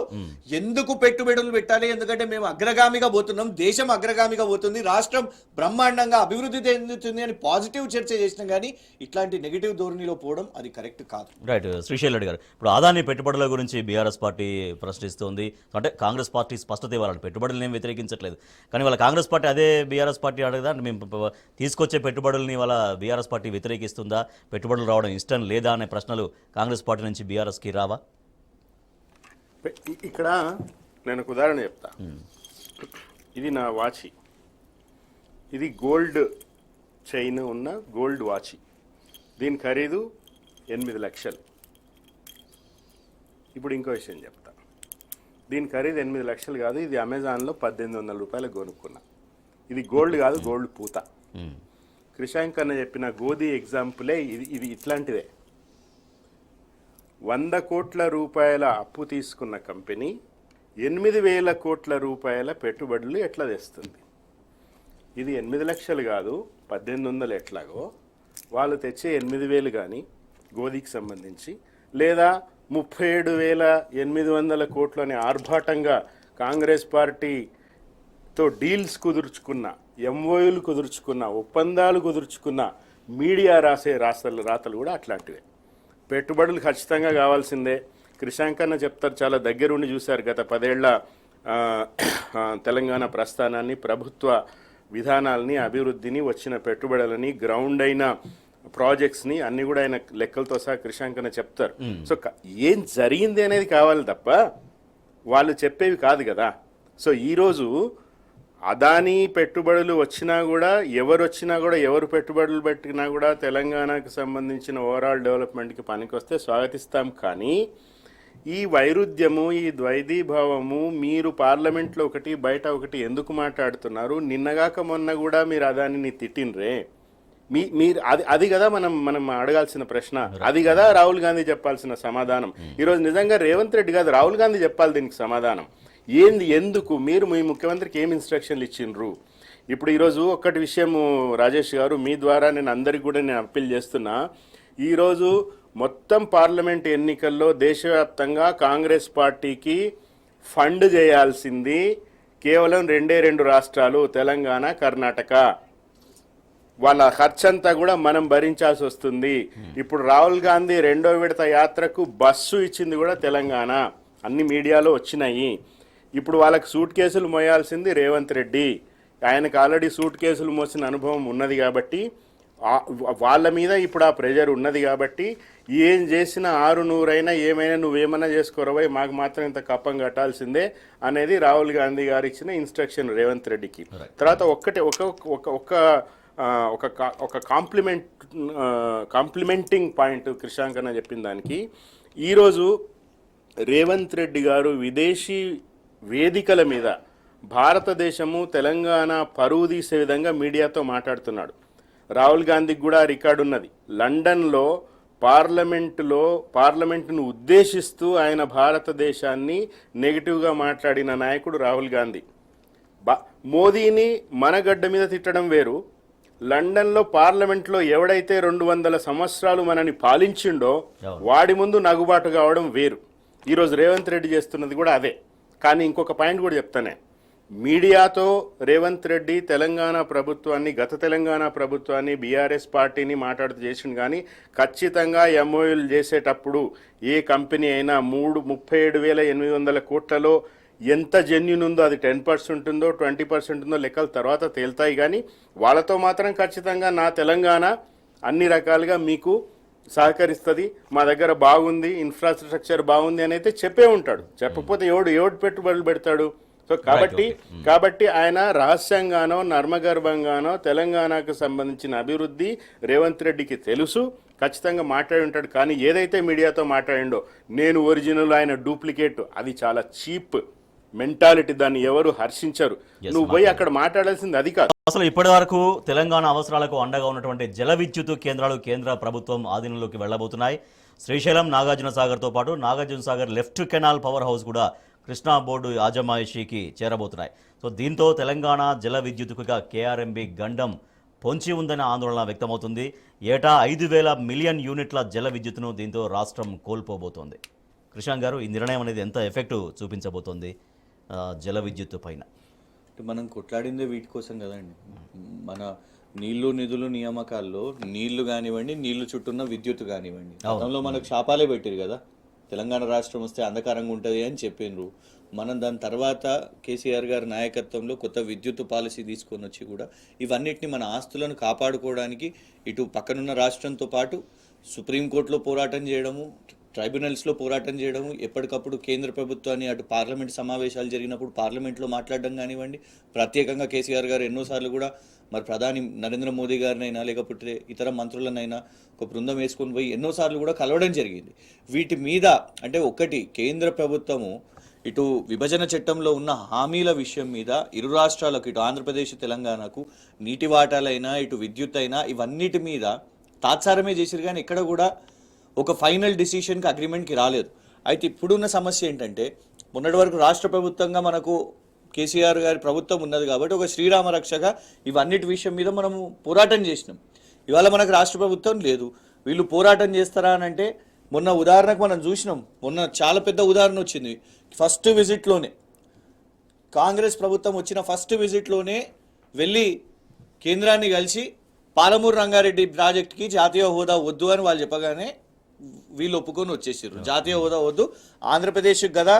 ఎందుకు పెట్టుబడులు పెట్టాలి, ఎందుకంటే మేము అగ్రగామిగా పోతున్నాం, దేశం అగ్రగామిగా పోతుంది, రాష్ట్రం బ్రహ్మాండంగా అభివృద్ధి చెందుతుంది అని పాజిటివ్ చర్చ చేసినాం, కానీ ఇట్లాంటి నెగిటివ్ ధోరణిలో పోవడం అది కరెక్ట్ కాదు. రైట్. శ్రీశైల్ రెడ్డి గారు, ఇప్పుడు ఆదాని పెట్టుబడుల గురించి బీఆర్ఎస్ పార్టీ ప్రశ్నిస్తుంది. అంటే కాంగ్రెస్ పార్టీ స్పష్టత ఇవ్వాలంటే పెట్టుబడులను ఏం వ్యతిరేకించట్లేదు, కానీ వాళ్ళ కాంగ్రెస్ పార్టీ అదే బీఆర్ఎస్ పార్టీ అడగదా, మేము తీసుకొచ్చే పెట్టుబడుల్ని వాళ్ళ బీఆర్ఎస్ పార్టీ వ్యతిరేకిస్తుందా, పెట్టుబడులు రావడం ఇష్టం లేదా అనే ప్రశ్నలు కాంగ్రెస్ పార్టీ నుంచి బీఆర్ఎస్కి రావా? ఇక్కడ నేను ఒక ఉదాహరణ చెప్తా. ఇది నా వాచి, ఇది గోల్డ్ చైన్ ఉన్న గోల్డ్ వాచి, దీని ఖరీదు 8 లక్షలు. ఇప్పుడు ఇంకో విషయం చెప్తా, దీని ఖరీదు 8 లక్షలు కాదు, ఇది అమెజాన్లో 1800 రూపాయలకు కొనుక్కున్నా. ఇది గోల్డ్ కాదు, గోల్డ్ పూత. క్రిషాంక్ అన్న చెప్పిన గోధి ఎగ్జాంపులే ఇది ఇట్లాంటిదే. 100 కోట్ల రూపాయల అప్పు తీసుకున్న కంపెనీ 8,000 కోట్ల రూపాయల పెట్టుబడులు ఎట్లా తెస్తుంది? ఇది 8 లక్షలు కాదు, 1800 ఎట్లాగో వాళ్ళు తెచ్చే 8,000 కానీ గోధికి సంబంధించి, లేదా 37,800 కోట్లు అని ఆర్భాటంగా కాంగ్రెస్ పార్టీతో డీల్స్ కుదుర్చుకున్న, ఎంఓయూలు కుదుర్చుకున్న, ఒప్పందాలు కుదుర్చుకున్న మీడియా రాసే రాతలు కూడా అట్లాంటివే. పెట్టుబడులు ఖచ్చితంగా కావాల్సిందే. క్రిషాంక్ అన్న చెప్తారు, చాలా దగ్గరుండి చూశారు గత 10 ఏళ్ల తెలంగాణ ప్రస్థానాన్ని, ప్రభుత్వ విధానాలని, అభివృద్ధిని, వచ్చిన పెట్టుబడులని, గ్రౌండ్ అయిన ప్రాజెక్ట్స్ని అన్ని కూడా ఆయన లెక్కలతో సహా క్రిషాంక్ అన్న చెప్తారు. సో ఏం జరిగింది అనేది కావాలి తప్ప వాళ్ళు చెప్పేవి కాదు కదా. సో ఈరోజు అదానీ పెట్టుబడులు వచ్చినా కూడా, ఎవరు పెట్టుబడులు పెట్టినా కూడా తెలంగాణకు సంబంధించిన ఓవరాల్ డెవలప్మెంట్కి పనికొస్తే స్వాగతిస్తాం. కానీ ఈ వైరుధ్యము, ఈ ద్వైధీభావము, మీరు పార్లమెంట్లో ఒకటి బయట ఒకటి ఎందుకు మాట్లాడుతున్నారు? నిన్నగాక మొన్న కూడా మీరు అదానిని తిట్టినరే, మీరు అది కదా మనం అడగాల్సిన ప్రశ్న, అది కదా రాహుల్ గాంధీ చెప్పాల్సిన సమాధానం. ఈరోజు నిజంగా రేవంత్ రెడ్డి కాదు, రాహుల్ గాంధీ చెప్పాలి దీనికి సమాధానం. ఎందుకు మీరు మీ ముఖ్యమంత్రికి ఏం ఇన్స్ట్రక్షన్లు ఇచ్చిండ్రు? ఇప్పుడు ఈరోజు ఒక్కటి విషయము రాజేష్ గారు, మీ ద్వారా నేను అందరికి కూడా నేను అప్పీల్ చేస్తున్నా, ఈరోజు మొత్తం పార్లమెంట్ ఎన్నికల్లో దేశవ్యాప్తంగా కాంగ్రెస్ పార్టీకి ఫండ్ చేయాల్సింది కేవలం 2 రాష్ట్రాలు, తెలంగాణ, కర్ణాటక. వాళ్ళ ఖర్చంతా కూడా మనం భరించాల్సి వస్తుంది. ఇప్పుడు రాహుల్ గాంధీ 2వ విడత యాత్రకు బస్సు ఇచ్చింది కూడా తెలంగాణ, అన్ని మీడియాలో వచ్చినాయి. ఇప్పుడు వాళ్ళకి సూట్ కేసులు మోయాల్సింది రేవంత్ రెడ్డి. ఆయనకు ఆల్రెడీ సూట్ కేసులు మోసిన అనుభవం ఉన్నది కాబట్టి, వాళ్ళ మీద ఇప్పుడు ఆ ప్రెజర్ ఉన్నది కాబట్టి, ఏం చేసినా 600 ఏమైనా నువ్వేమన్నా చేసుకోరవై, మాకు మాత్రం ఇంత కప్పం కట్టాల్సిందే అనేది రాహుల్ గాంధీ గారు ఇచ్చిన ఇన్స్ట్రక్షన్ రేవంత్ రెడ్డికి. తర్వాత ఒక కాంప్లిమెంటింగ్ పాయింట్ క్రిషాంక్ అన్న చెప్పిన దానికి, ఈరోజు రేవంత్ రెడ్డి గారు విదేశీ వేదికల మీద భారతదేశము, తెలంగాణ పరువు తీసే విధంగా మీడియాతో మాట్లాడుతున్నాడు. రాహుల్ గాంధీకి కూడా రికార్డు ఉన్నది. లండన్లో పార్లమెంటును ఉద్దేశిస్తూ ఆయన భారతదేశాన్ని నెగిటివ్గా మాట్లాడిన నాయకుడు రాహుల్ గాంధీ. మోదీని మన గడ్డ మీద తిట్టడం వేరు, లండన్లో పార్లమెంట్లో ఎవడైతే 200 సంవత్సరాలు మనని పాలించిండో వాడి ముందు నగుబాటు కావడం వేరు. ఈరోజు రేవంత్ రెడ్డి చేస్తున్నది కూడా అదే. కానీ ఇంకొక పాయింట్ కూడా చెప్తానే, మీడియాతో రేవంత్ రెడ్డి గత తెలంగాణ ప్రభుత్వాన్ని, బీఆర్ఎస్ పార్టీని మాట్లాడుతూ చేసిండు. కానీ ఖచ్చితంగా ఎంఓయూలు చేసేటప్పుడు ఏ కంపెనీ అయినా 37,800 కోట్లలో ఎంత జెన్యూన్ ఉందో, అది 10% ఉందో 20% ఉందో లెక్కలు తర్వాత తేలుతాయి. కానీ వాళ్ళతో మాత్రం ఖచ్చితంగా నా తెలంగాణ అన్ని రకాలుగా మీకు సహకరిస్తుంది, మా దగ్గర బాగుంది, ఇన్ఫ్రాస్ట్రక్చర్ బాగుంది అని అయితే చెప్పే ఉంటాడు. చెప్పకపోతే ఎవడు పెట్టుబడులు పెడతాడు? సో కాబట్టి ఆయన రహస్యంగానో నర్మగర్భంగానో తెలంగాణకు సంబంధించిన అభివృద్ధి రేవంత్ రెడ్డికి తెలుసు, ఖచ్చితంగా మాట్లాడి ఉంటాడు. కానీ ఏదైతే మీడియాతో మాట్లాడిండో, నేను ఒరిజినల్, ఆయన డూప్లికేట్, అది చాలా చీప్ మెంటాలిటీ. దాన్ని ఎవరు హర్షించరు. నువ్వు పోయి అక్కడ మాట్లాడాల్సింది అది కాదు. అసలు ఇప్పటి వరకు తెలంగాణ అవసరాలకు అండగా ఉన్నటువంటి జల విద్యుత్ కేంద్రాలు కేంద్ర ప్రభుత్వం ఆధీనంలోకి వెళ్లబోతున్నాయి. శ్రీశైలం, నాగార్జున సాగర్తో పాటు Nagarjuna Sagar left canal power house కూడా కృష్ణా బోర్డు యాజమాయిషీకి చేరబోతున్నాయి. సో దీంతో తెలంగాణ జల విద్యుత్తుగా కేఆర్ఎంబి గండం పొంచి ఉందనే ఆందోళన వ్యక్తమవుతుంది. ఏటా 5,000 మిలియన్ యూనిట్ల జల విద్యుత్తును దీంతో రాష్ట్రం కోల్పోబోతోంది. కృషాంక్ గారు, ఈ నిర్ణయం అనేది ఎంత ఎఫెక్ట్ చూపించబోతోంది జల విద్యుత్తు పైన? మనం కొట్లాడిందే వీటి కోసం కదండి. మన నీళ్లు నిధులు నియామకాల్లో నీళ్లు కానివ్వండి, నీళ్లు చుట్టూన్న విద్యుత్ కానివ్వండి, గతంలో మనకు శాపాలే పెట్టారు కదా, తెలంగాణ రాష్ట్రం వస్తే అంధకారంగా ఉంటుంది అని చెప్పిండ్రు. మనం దాని తర్వాత కేసీఆర్ గారి నాయకత్వంలో కొత్త విద్యుత్ పాలసీ తీసుకొని వచ్చి కూడా ఇవన్నిటిని మన ఆస్తులను కాపాడుకోవడానికి ఇటు పక్కనున్న రాష్ట్రంతో పాటు సుప్రీంకోర్టులో పోరాటం చేయడము, ట్రైబ్యునల్స్లో పోరాటం చేయడము, ఎప్పటికప్పుడు కేంద్ర ప్రభుత్వాన్ని అటు పార్లమెంట్ సమావేశాలు జరిగినప్పుడు పార్లమెంట్లో మాట్లాడడం కానివ్వండి, ప్రత్యేకంగా కేసీఆర్ గారు ఎన్నోసార్లు కూడా మరి ప్రధాని నరేంద్ర మోదీ గారినైనా లేకపోతే ఇతర మంత్రులనైనా ఒక బృందం వేసుకొని పోయి ఎన్నోసార్లు కూడా కలవడం జరిగింది. వీటి మీద అంటే ఒకటి కేంద్ర ప్రభుత్వము ఇటు విభజన చట్టంలో ఉన్న హామీల విషయం మీద ఇరు రాష్ట్రాలకు ఇటు ఆంధ్రప్రదేశ్ తెలంగాణకు నీటి వాటాలైనా ఇటు విద్యుత్ అయినా ఇవన్నిటి మీద తాత్సారమే చేసిరు, కానీ ఇక్కడ కూడా ఒక ఫైనల్ డిసిషన్కి అగ్రిమెంట్కి రాలేదు. అయితే ఇప్పుడున్న సమస్య ఏంటంటే మొన్నటి వరకు రాష్ట్ర ప్రభుత్వంగా మనకు కేసీఆర్ గారి ప్రభుత్వం ఉన్నది కాబట్టి ఒక శ్రీరామ రక్షగా ఇవన్నిటి విషయం మీద మనము పోరాటం చేసినాం. ఇవాళ మనకు రాష్ట్ర ప్రభుత్వం లేదు, వీళ్ళు పోరాటం చేస్తారా అని అంటే మొన్న ఉదాహరణకు మనం చూసినాం. మొన్న చాలా పెద్ద ఉదాహరణ వచ్చింది. ఫస్ట్ విజిట్లోనే కాంగ్రెస్ ప్రభుత్వం వచ్చిన ఫస్ట్ విజిట్లోనే వెళ్ళి కేంద్రాన్ని కలిసి పాలమూరు రంగారెడ్డి ప్రాజెక్టుకి జాతీయ హోదా వద్దు అని వాళ్ళు చెప్పగానే వీళ్ళు ఒప్పుకొని వచ్చేసారు. జాతీయ హోదా వద్దు, ఆంధ్రప్రదేశ్కి కదా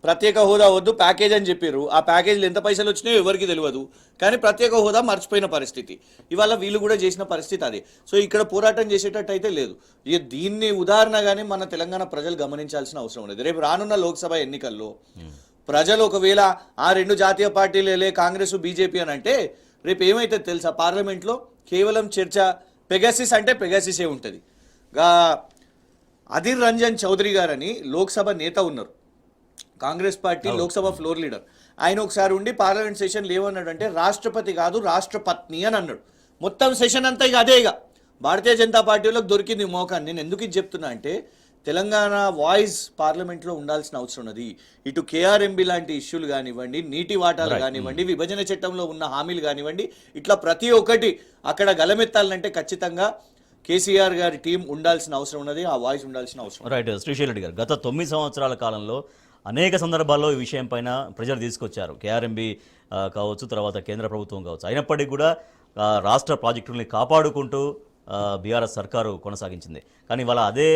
ప్రత్యేక హోదా వద్దు, ప్యాకేజ్ అని చెప్పారు. ఆ ప్యాకేజీలు ఎంత పైసలు వచ్చినాయో ఎవరికి తెలియదు, కానీ ప్రత్యేక హోదా మర్చిపోయిన పరిస్థితి. ఇవాళ వీళ్ళు కూడా చేసిన పరిస్థితి అదే. సో ఇక్కడ పోరాటం చేసేటట్టు అయితే లేదు. దీన్ని ఉదాహరణగానే మన తెలంగాణ ప్రజలు గమనించాల్సిన అవసరం ఉండదు. రేపు రానున్న లోక్సభ ఎన్నికల్లో ప్రజలు ఒకవేళ ఆ రెండు జాతీయ పార్టీలే కాంగ్రెస్ బీజేపీ అని అంటే రేపు ఏమైతే తెలుసా, పార్లమెంట్లో కేవలం చర్చ పెగాసిస్ అంటే పెగాసిసే ఉంటుంది. అధీర్ రంజన్ చౌదరి గారని లోక్సభ నేత ఉన్నారు, Congress party Lok Sabha floor leader. ఆయన ఒకసారి ఉండి పార్లమెంట్ సెషన్ ఏమన్నాడు అంటే రాష్ట్రపతి కాదు రాష్ట్రపత్ని అని అన్నాడు. మొత్తం సెషన్ అంతా ఇక అదే. ఇక భారతీయ జనతా పార్టీలోకి దొరికింది మోకాన్ని. నేను ఎందుకు ఇది చెప్తున్నా అంటే తెలంగాణ వాయిస్ పార్లమెంట్లో ఉండాల్సిన అవసరం ఉన్నది. ఇటు కేఆర్ఎంబి లాంటి ఇష్యూలు కానివ్వండి, నీటి వాటాలు కానివ్వండి, విభజన చట్టంలో ఉన్న హామీలు కానివ్వండి, ఇట్లా ప్రతి ఒక్కటి అక్కడ గలమెత్తాలంటే ఖచ్చితంగా కేసీఆర్ గారి టీం ఉండాల్సిన అవసరం ఉన్నది, ఆ వాయిస్ ఉండాల్సిన అవసరం. రైట్. శ్రీశైల్ రెడ్డి గారు, గత 9 సంవత్సరాల కాలంలో అనేక సందర్భాల్లో ఈ విషయం పైన ప్రెజర్ తీసుకొచ్చారు. కేఆర్ఎంబి కావచ్చు, తర్వాత కేంద్ర ప్రభుత్వం కావచ్చు. అయినప్పటికీ కూడా రాష్ట్ర ప్రాజెక్టుల్ని కాపాడుకుంటూ బీఆర్ఎస్ సర్కారు కొనసాగించింది. కానీ ఇవాళ అదే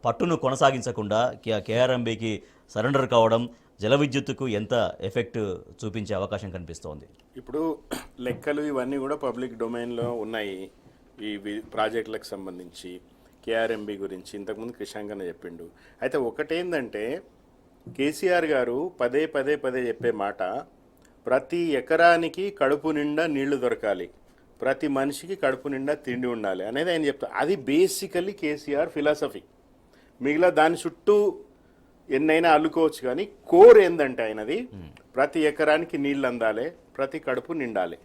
పట్టును కొనసాగించకుండా కేఆర్ఎంబికి సరెండర్ కావడం జల విద్యుత్తుకు ఎంత ఎఫెక్ట్ చూపించే అవకాశం కనిపిస్తోంది? ఇప్పుడు లెక్కలు ఇవన్నీ కూడా పబ్లిక్ డొమైన్లో ఉన్నాయి. ఈ ప్రాజెక్టులకు సంబంధించి కేఆర్ఎంబి గురించి ఇంతకుముందు కృషాంక్ అన్న చెప్పిండు. అయితే ఒకటేందంటే కేసీఆర్ గారు పదే చెప్పే మాట, ప్రతి ఎకరానికి కడుపు నిండా నీళ్లు దొరకాలి, ప్రతి మనిషికి కడుపు నిండా తిండి ఉండాలి అనేది ఆయన చెప్తారు. అది బేసికలీ కేసీఆర్ ఫిలాసఫీ. మిగిలిన దాని చుట్టూ ఎన్నైనా అల్లుకోవచ్చు, కానీ కోర్ ఏందంటే ఆయనది ప్రతి ఎకరానికి నీళ్ళు అందాలి, ప్రతి కడుపు నిండాలి.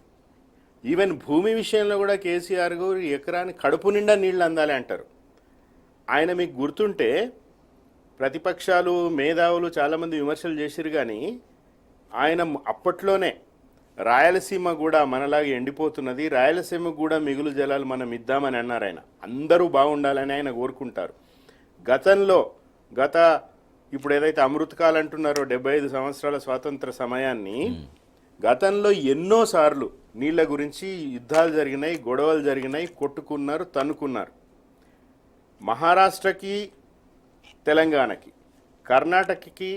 ఈవెన్ భూమి విషయంలో కూడా కేసీఆర్ గారు ఎకరానికి కడుపు నిండా నీళ్ళు అందాలి అంటారు. ఆయన మీకు గుర్తుంటే ప్రతిపక్షాలు మేధావులు చాలామంది విమర్శలు చేసిరు, కానీ ఆయన అప్పట్లోనే రాయలసీమ కూడా మనలాగా ఎండిపోతున్నది, రాయలసీమ కూడా మిగులు జలాలు మనం ఇద్దామని అన్నారు. ఆయన అందరూ బాగుండాలని ఆయన కోరుకుంటారు. ఇప్పుడు ఏదైతే అమృతకాలం అంటున్నారో 75 సంవత్సరాల స్వాతంత్ర సమయాన్ని, గతంలో ఎన్నోసార్లు నీళ్ల గురించి యుద్ధాలు జరిగినాయి, గొడవలు జరిగినాయి, కొట్టుకున్నారు, తన్నుకున్నారు. మహారాష్ట్రకి తెలంగాణకి, కర్ణాటకకి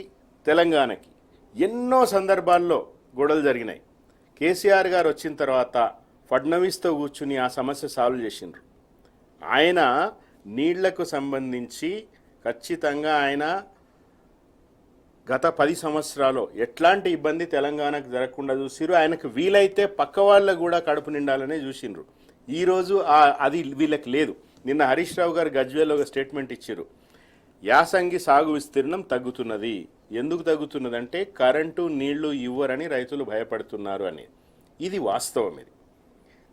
తెలంగాణకి ఎన్నో సందర్భాల్లో గొడవలు జరిగినాయి. కేసీఆర్ గారు వచ్చిన తర్వాత ఫడ్నవీస్తో కూర్చుని ఆ సమస్య సాల్వ్ చేసిండ్రు. ఆయన నీళ్లకు సంబంధించి ఖచ్చితంగా ఆయన గత 10 సంవత్సరాలు ఎట్లాంటి ఇబ్బంది తెలంగాణకు జరగకుండా చూసిరు. ఆయనకు వీలైతే పక్క వాళ్ళకు కూడా కడుపు నిండాలనే చూసిండ్రు. ఈరోజు అది వీళ్ళకి లేదు. నిన్న హరీష్ రావు గారు గజ్వేల్లో ఒక స్టేట్మెంట్ ఇచ్చారు, యాసంగి సాగు విస్తీర్ణం తగ్గుతున్నది. ఎందుకు తగ్గుతున్నదంటే కరెంటు నీళ్లు ఇవ్వరని రైతులు భయపడుతున్నారు అని. ఇది వాస్తవం. ఇది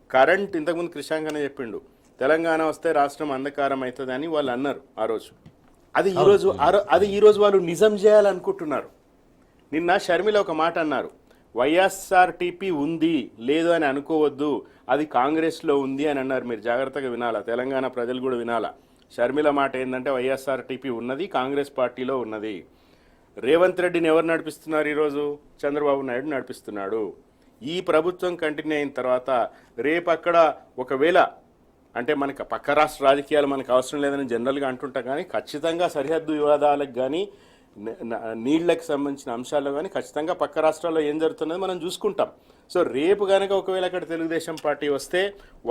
కరెంట్ ఇంతకుముందు కృషాంక్ అనే చెప్పిండు, తెలంగాణ వస్తే రాష్ట్రం అంధకారం అవుతుంది అని వాళ్ళు అన్నారు ఆ రోజు. అది ఈరోజు వాళ్ళు నిజం చేయాలనుకుంటున్నారు. నిన్న షర్మిల ఒక మాట అన్నారు, వైఎస్ఆర్టీపీ ఉంది లేదు అని అనుకోవద్దు, అది కాంగ్రెస్లో ఉంది అని అన్నారు. మీరు జాగ్రత్తగా వినాలా, తెలంగాణ ప్రజలు కూడా వినాలా. షర్మిల మాట ఏంటంటే వైఎస్ఆర్టీపీ ఉన్నది, కాంగ్రెస్ పార్టీలో ఉన్నది. రేవంత్ రెడ్డిని ఎవరు నడిపిస్తున్నారు ఈరోజు? చంద్రబాబు నాయుడు నడిపిస్తున్నాడు. ఈ ప్రభుత్వం కంటిన్యూ అయిన తర్వాత రేపు అక్కడ ఒకవేళ అంటే మనకి పక్క రాష్ట్ర రాజకీయాలు మనకు అవసరం లేదని జనరల్గా అంటుంటాం, కానీ ఖచ్చితంగా సరిహద్దు వివాదాలకు కానీ నీళ్లకు సంబంధించిన అంశాల్లో కానీ ఖచ్చితంగా పక్క రాష్ట్రాల్లో ఏం జరుగుతున్నది మనం చూసుకుంటాం. సో రేపు కనుక ఒకవేళ అక్కడ తెలుగుదేశం పార్టీ వస్తే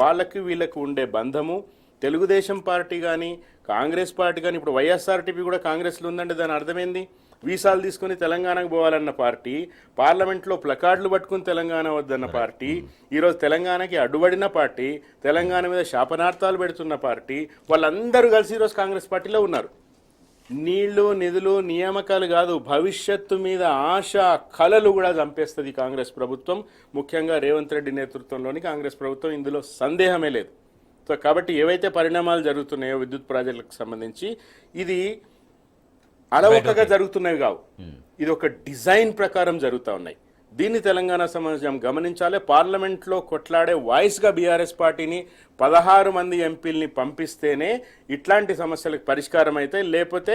వాళ్ళకి వీళ్ళకి ఉండే బంధము, తెలుగుదేశం పార్టీ కానీ కాంగ్రెస్ పార్టీ కానీ, ఇప్పుడు వైఎస్ఆర్టీపీ కూడా కాంగ్రెస్లో ఉందంటే దాని అర్థమైంది, వీసాలు తీసుకుని తెలంగాణకు పోవాలన్న పార్టీ, పార్లమెంట్లో ప్లకార్డులు పట్టుకుని తెలంగాణ వద్దన్న పార్టీ, ఈరోజు తెలంగాణకి అడ్డుపడిన పార్టీ, తెలంగాణ మీద శాపనార్థాలు పెడుతున్న పార్టీ, వాళ్ళందరూ కలిసి ఈరోజు కాంగ్రెస్ పార్టీలో ఉన్నారు. నీళ్లు నిధులు నియామకాలు కాదు, భవిష్యత్తు మీద ఆశ కలలు కూడా చంపేస్తుంది కాంగ్రెస్ ప్రభుత్వం, ముఖ్యంగా రేవంత్ రెడ్డి నేతృత్వంలోని కాంగ్రెస్ ప్రభుత్వం. ఇందులో సందేహమే లేదు. సో కాబట్టి ఏవైతే పరిణామాలు జరుగుతున్నాయో విద్యుత్ ప్రాజెక్టులకు సంబంధించి ఇది అలవోకగా జరుగుతున్నవి కావు, ఇది ఒక డిజైన్ ప్రకారం జరుగుతూ ఉన్నాయి. దీన్ని తెలంగాణ సమాజం గమనించాలి. పార్లమెంట్లో కొట్లాడే వాయిస్గా బీఆర్ఎస్ పార్టీని 16 మంది ఎంపీల్ని పంపిస్తేనే ఇట్లాంటి సమస్యలకు పరిష్కారం అవుతాయి, లేకపోతే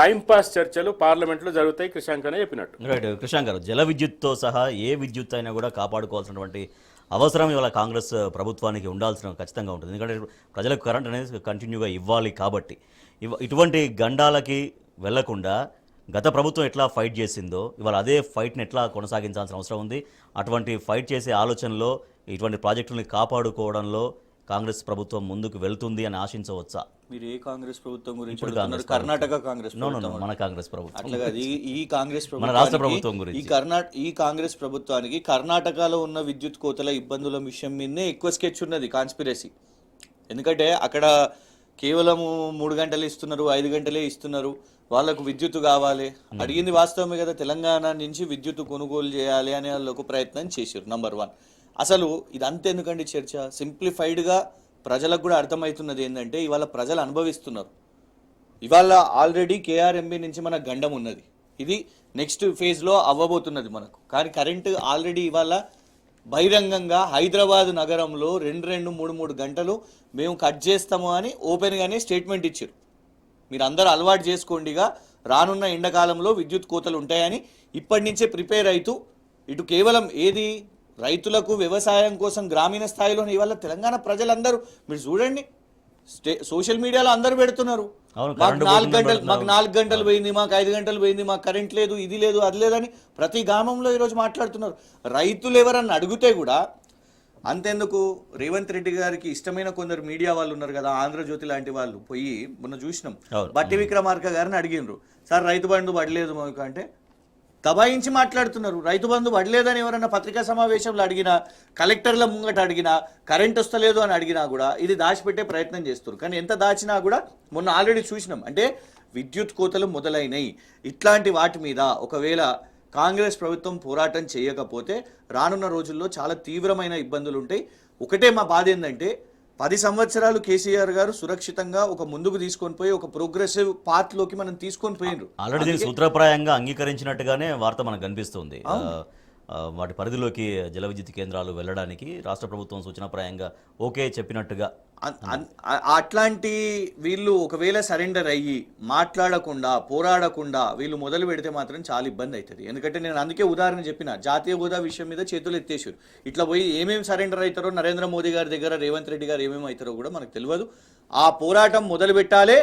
టైంపాస్ చర్చలు పార్లమెంట్లో జరుగుతాయి. క్రిషాంక్ అనే చెప్పినట్టు. రైట్ క్రిషాంక్ గారు, జల విద్యుత్తో సహా ఏ విద్యుత్ అయినా కూడా కాపాడుకోవాల్సినటువంటి అవసరం ఇవాళ కాంగ్రెస్ ప్రభుత్వానికి ఉండాల్సిన ఖచ్చితంగా ఉంటుంది. ఎందుకంటే ప్రజలకు కరెంట్ అనేది కంటిన్యూగా ఇవ్వాలి కాబట్టి. ఇటువంటి గండాలకి వెళ్లకుండా గత ప్రభుత్వం ఎట్లా ఫైట్ చేసిందో ఇవాళ అదే ఫైట్ని ఎట్లా కొనసాగించాల్సిన అవసరం ఉంది. అటువంటి ఫైట్ చేసే ఆలోచనలో ఇటువంటి ప్రాజెక్టుల్ని కాపాడుకోవడంలో కాంగ్రెస్ ప్రభుత్వం ముందుకు వెళ్తుంది అని ఆశించవచ్చా? మీరు ఏ కాంగ్రెస్ ప్రభుత్వం గురించి అడుగుతున్నారు? కర్ణాటక కాంగ్రెస్ మన కాంగ్రెస్ ప్రభుత్వం అట్లా కాదు. ఈ కాంగ్రెస్ మన రాష్ట్ర ప్రభుత్వం గురించి ఈ కాంగ్రెస్ ప్రభుత్వానికి కర్ణాటకలో ఉన్న విద్యుత్ కోతల ఇబ్బందుల విషయం మీదనే ఎక్కువ స్కెచ్ ఉన్నది, కాన్స్పిరసీ. ఎందుకంటే అక్కడ కేవలం 3 గంటలు ఇస్తున్నారు, 5 గంటలే ఇస్తున్నారు, వాళ్ళకు విద్యుత్ కావాలి. అడిగింది వాస్తవమే కదా, తెలంగాణ నుంచి విద్యుత్ కొనుగోలు చేయాలి అనే వాళ్ళు ఒక ప్రయత్నం చేశారు. నంబర్ 1. అసలు ఇదంతా ఎందుకండి చర్చ? సింప్లిఫైడ్గా ప్రజలకు కూడా అర్థమవుతున్నది ఏంటంటే ఇవాళ ప్రజలు అనుభవిస్తున్నారు. ఇవాళ ఆల్రెడీ కేఆర్ఎంబి నుంచి మన గండం ఉన్నది, ఇది నెక్స్ట్ ఫేజ్లో అవ్వబోతున్నది మనకు. కానీ కరెంటు ఆల్రెడీ ఇవాళ బహిరంగంగా హైదరాబాద్ నగరంలో 2-3 గంటలు మేము కట్ చేస్తాము అని ఓపెన్గానే స్టేట్మెంట్ ఇచ్చారు. మీరు అందరూ అలవాటు చేసుకోండిగా, రానున్న ఎండాకాలంలో విద్యుత్ కోతలు ఉంటాయని ఇప్పటి నుంచే ప్రిపేర్ అవుతూ ఇటు కేవలం ఏది రైతులకు వ్యవసాయం కోసం గ్రామీణ స్థాయిలోనే ఇవాళ తెలంగాణ ప్రజలందరూ మీరు చూడండి, సోషల్ మీడియాలో అందరూ పెడుతున్నారు, మాకు 4 గంటలు పోయింది, మాకు 5 గంటలు పోయింది, మాకు కరెంట్ లేదు, ఇది లేదు అది లేదని ప్రతి గ్రామంలో ఈరోజు మాట్లాడుతున్నారు. రైతులు ఎవరన్నా అడిగితే కూడా అంతెందుకు, రేవంత్ రెడ్డి గారికి ఇష్టమైన కొందరు మీడియా వాళ్ళు ఉన్నారు కదా, ఆంధ్రజ్యోతి లాంటి వాళ్ళు పోయి మొన్న చూసినాం, బట్టి విక్రమార్క గారిని అడిగినారు, సార్ రైతు బంధు పడలేదు మాకు అంటే దబాయించి మాట్లాడుతున్నారు. రైతు బంధు పడలేదని ఎవరన్నా పత్రికా సమావేశంలో అడిగినా, కలెక్టర్ల ముంగట అడిగినా, కరెంట్ వస్తలేదు అని అడిగినా కూడా ఇది దాచిపెట్టే ప్రయత్నం చేస్తారు. కానీ ఎంత దాచినా కూడా మొన్న ఆల్రెడీ చూసినాం, అంటే విద్యుత్ కోతలు మొదలైనవి. ఇట్లాంటి వాటి మీద ఒకవేళ కాంగ్రెస్ ప్రభుత్వం పోరాటం చేయకపోతే రానున్న రోజుల్లో చాలా తీవ్రమైన ఇబ్బందులు ఉంటాయి. ఒకటే మా బాధ ఏంటంటే 10 సంవత్సరాలు కేసీఆర్ గారు సురక్షితంగా ఒక ముందుకు తీసుకొని పోయి ఒక ప్రోగ్రెసివ్ పాత్ లోకి మనం తీసుకొని పోయినరు. ఆల్రెడీ దీన్ని సూత్రప్రాయంగా అంగీకరించినట్టుగానే వార్త మనకు కనిపిస్తుంది. వాటి పరిధిలోకి జల విద్యుత్ కేంద్రాలు వెళ్ళడానికి రాష్ట్ర ప్రభుత్వం సూచనప్రాయంగా ఓకే చెప్పినట్టుగా. అట్లాంటి వీళ్ళు ఒకవేళ సరెండర్ అయ్యి మాట్లాడకుండా పోరాడకుండా వీళ్ళు మొదలు పెడితే మాత్రం చాలా ఇబ్బంది అవుతుంది. ఎందుకంటే నేను అందుకే ఉదాహరణ చెప్పిన, జాతీయ హోదా విషయం మీద చేతులు ఎత్తేసారు. ఇట్లా పోయి ఏమేమి సరెండర్ అవుతారో, నరేంద్ర మోదీ గారి దగ్గర రేవంత్ రెడ్డి గారు ఏమేమి అవుతారో కూడా మనకు తెలియదు. ఆ పోరాటం మొదలు పెట్టాలే.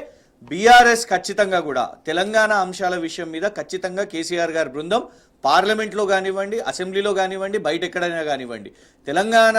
బీఆర్ఎస్ ఖచ్చితంగా కూడా తెలంగాణ అంశాల విషయం మీద ఖచ్చితంగా కేసీఆర్ గారి బృందం పార్లమెంట్లో కానివ్వండి, అసెంబ్లీలో కానివ్వండి, బయట ఎక్కడైనా కానివ్వండి, తెలంగాణ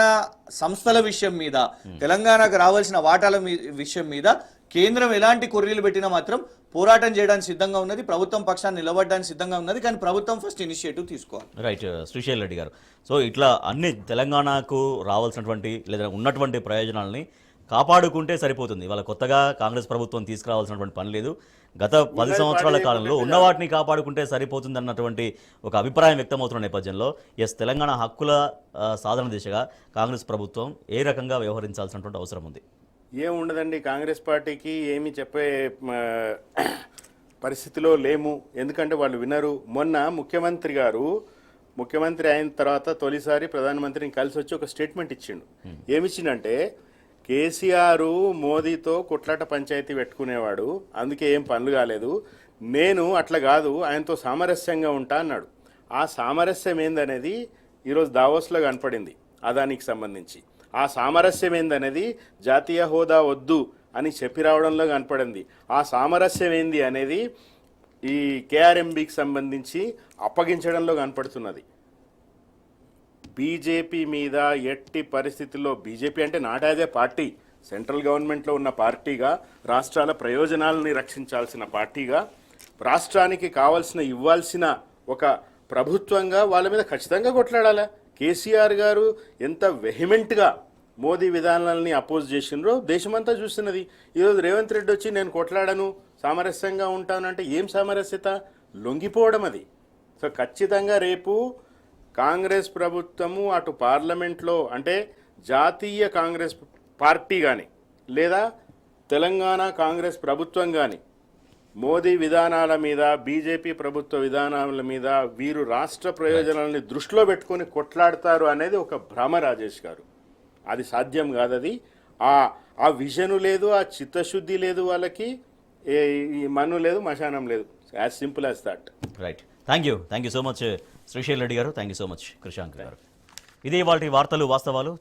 సంస్థల విషయం మీద, తెలంగాణకు రావాల్సిన వాటాల విషయం మీద కేంద్రం ఎలాంటి కొర్రీలు పెట్టినా మాత్రం పోరాటం చేయడానికి సిద్ధంగా ఉన్నది, ప్రభుత్వం పక్షాన్ని నిలబడడానికి సిద్ధంగా ఉన్నది. కానీ ప్రభుత్వం ఫస్ట్ ఇనిషియేటివ్ తీసుకోవాలి. రైట్ శ్రీశైల్ రెడ్డి గారు, సో ఇట్లా అన్ని తెలంగాణకు రావాల్సినటువంటి లేదా ఉన్నటువంటి ప్రయోజనాలని కాపాడుకుంటే సరిపోతుంది. వాళ్ళ కొత్తగా కాంగ్రెస్ ప్రభుత్వం తీసుకురావాల్సినటువంటి పని లేదు. గత 10 సంవత్సరాల కాలంలో ఉన్న వాటిని కాపాడుకుంటే సరిపోతుంది అన్నటువంటి ఒక అభిప్రాయం వ్యక్తమవుతున్న నేపథ్యంలో తెలంగాణ హక్కుల సాధన దిశగా కాంగ్రెస్ ప్రభుత్వం ఏ రకంగా వ్యవహరించాల్సినటువంటి అవసరం ఉంది? ఏముండదండి, కాంగ్రెస్ పార్టీకి ఏమి చెప్పే పరిస్థితిలో లేము. ఎందుకంటే వాళ్ళు వినరు. మొన్న ముఖ్యమంత్రి గారు ముఖ్యమంత్రి అయిన తర్వాత తొలిసారి ప్రధానమంత్రిని కలిసి వచ్చి ఒక స్టేట్మెంట్ ఇచ్చిండు. ఏమిచ్చిండంటే కేసీఆర్ మోదీతో కొట్లాట పంచాయతీ పెట్టుకునేవాడు, అందుకే ఏం పనులు కాలేదు, నేను అట్లా కాదు ఆయనతో సామరస్యంగా ఉంటా అన్నాడు. ఆ సామరస్యం ఏందనేది ఈరోజు దావోస్లో కనపడింది అదానికి సంబంధించి. ఆ సామరస్యం ఏందనేది జాతీయ హోదా వద్దు అని చెప్పి రావడంలో కనపడింది. ఆ సామరస్యం ఏంది అనేది ఈ కేఆర్ఎంబికి సంబంధించి అప్పగించడంలో కనపడుతున్నది. బీజేపీ మీద ఎట్టి పరిస్థితుల్లో, బీజేపీ అంటే not as a party, central గవర్నమెంట్లో ఉన్న పార్టీగా, రాష్ట్రాల ప్రయోజనాలని రక్షించాల్సిన పార్టీగా, రాష్ట్రానికి కావాల్సిన ఇవ్వాల్సిన ఒక ప్రభుత్వంగా వాళ్ళ మీద ఖచ్చితంగా కొట్లాడాలా. కేసీఆర్ గారు ఎంత వెహిమెంట్గా మోదీ విధానాలని అపోజ్ చేసినరో దేశమంతా చూస్తున్నది. ఈరోజు రేవంత్ రెడ్డి వచ్చి నేను కొట్లాడను, సామరస్యంగా ఉంటానంటే ఏం సామరస్యత? లొంగిపోవడం అది. సో ఖచ్చితంగా రేపు కాంగ్రెస్ ప్రభుత్వము అటు పార్లమెంట్లో అంటే జాతీయ కాంగ్రెస్ పార్టీ కానీ లేదా తెలంగాణ కాంగ్రెస్ ప్రభుత్వం కానీ మోదీ విధానాల మీద, బీజేపీ ప్రభుత్వ విధానాల మీద వీరు రాష్ట్ర ప్రయోజనాలని దృష్టిలో పెట్టుకొని కొట్లాడతారు అనేది ఒక భ్రమ రాజేష్ గారు. అది సాధ్యం కాదు. అది ఆ విజను లేదు, ఆ చిత్తశుద్ధి లేదు, వాళ్ళకి ఈ మన్ను లేదు, మశానం లేదు. As simple as that. Right, thank you so much Srishail Reddy గారు, thank you so much Krishank గారు. ఇది వాటి వార్తలు వాస్తవాలు.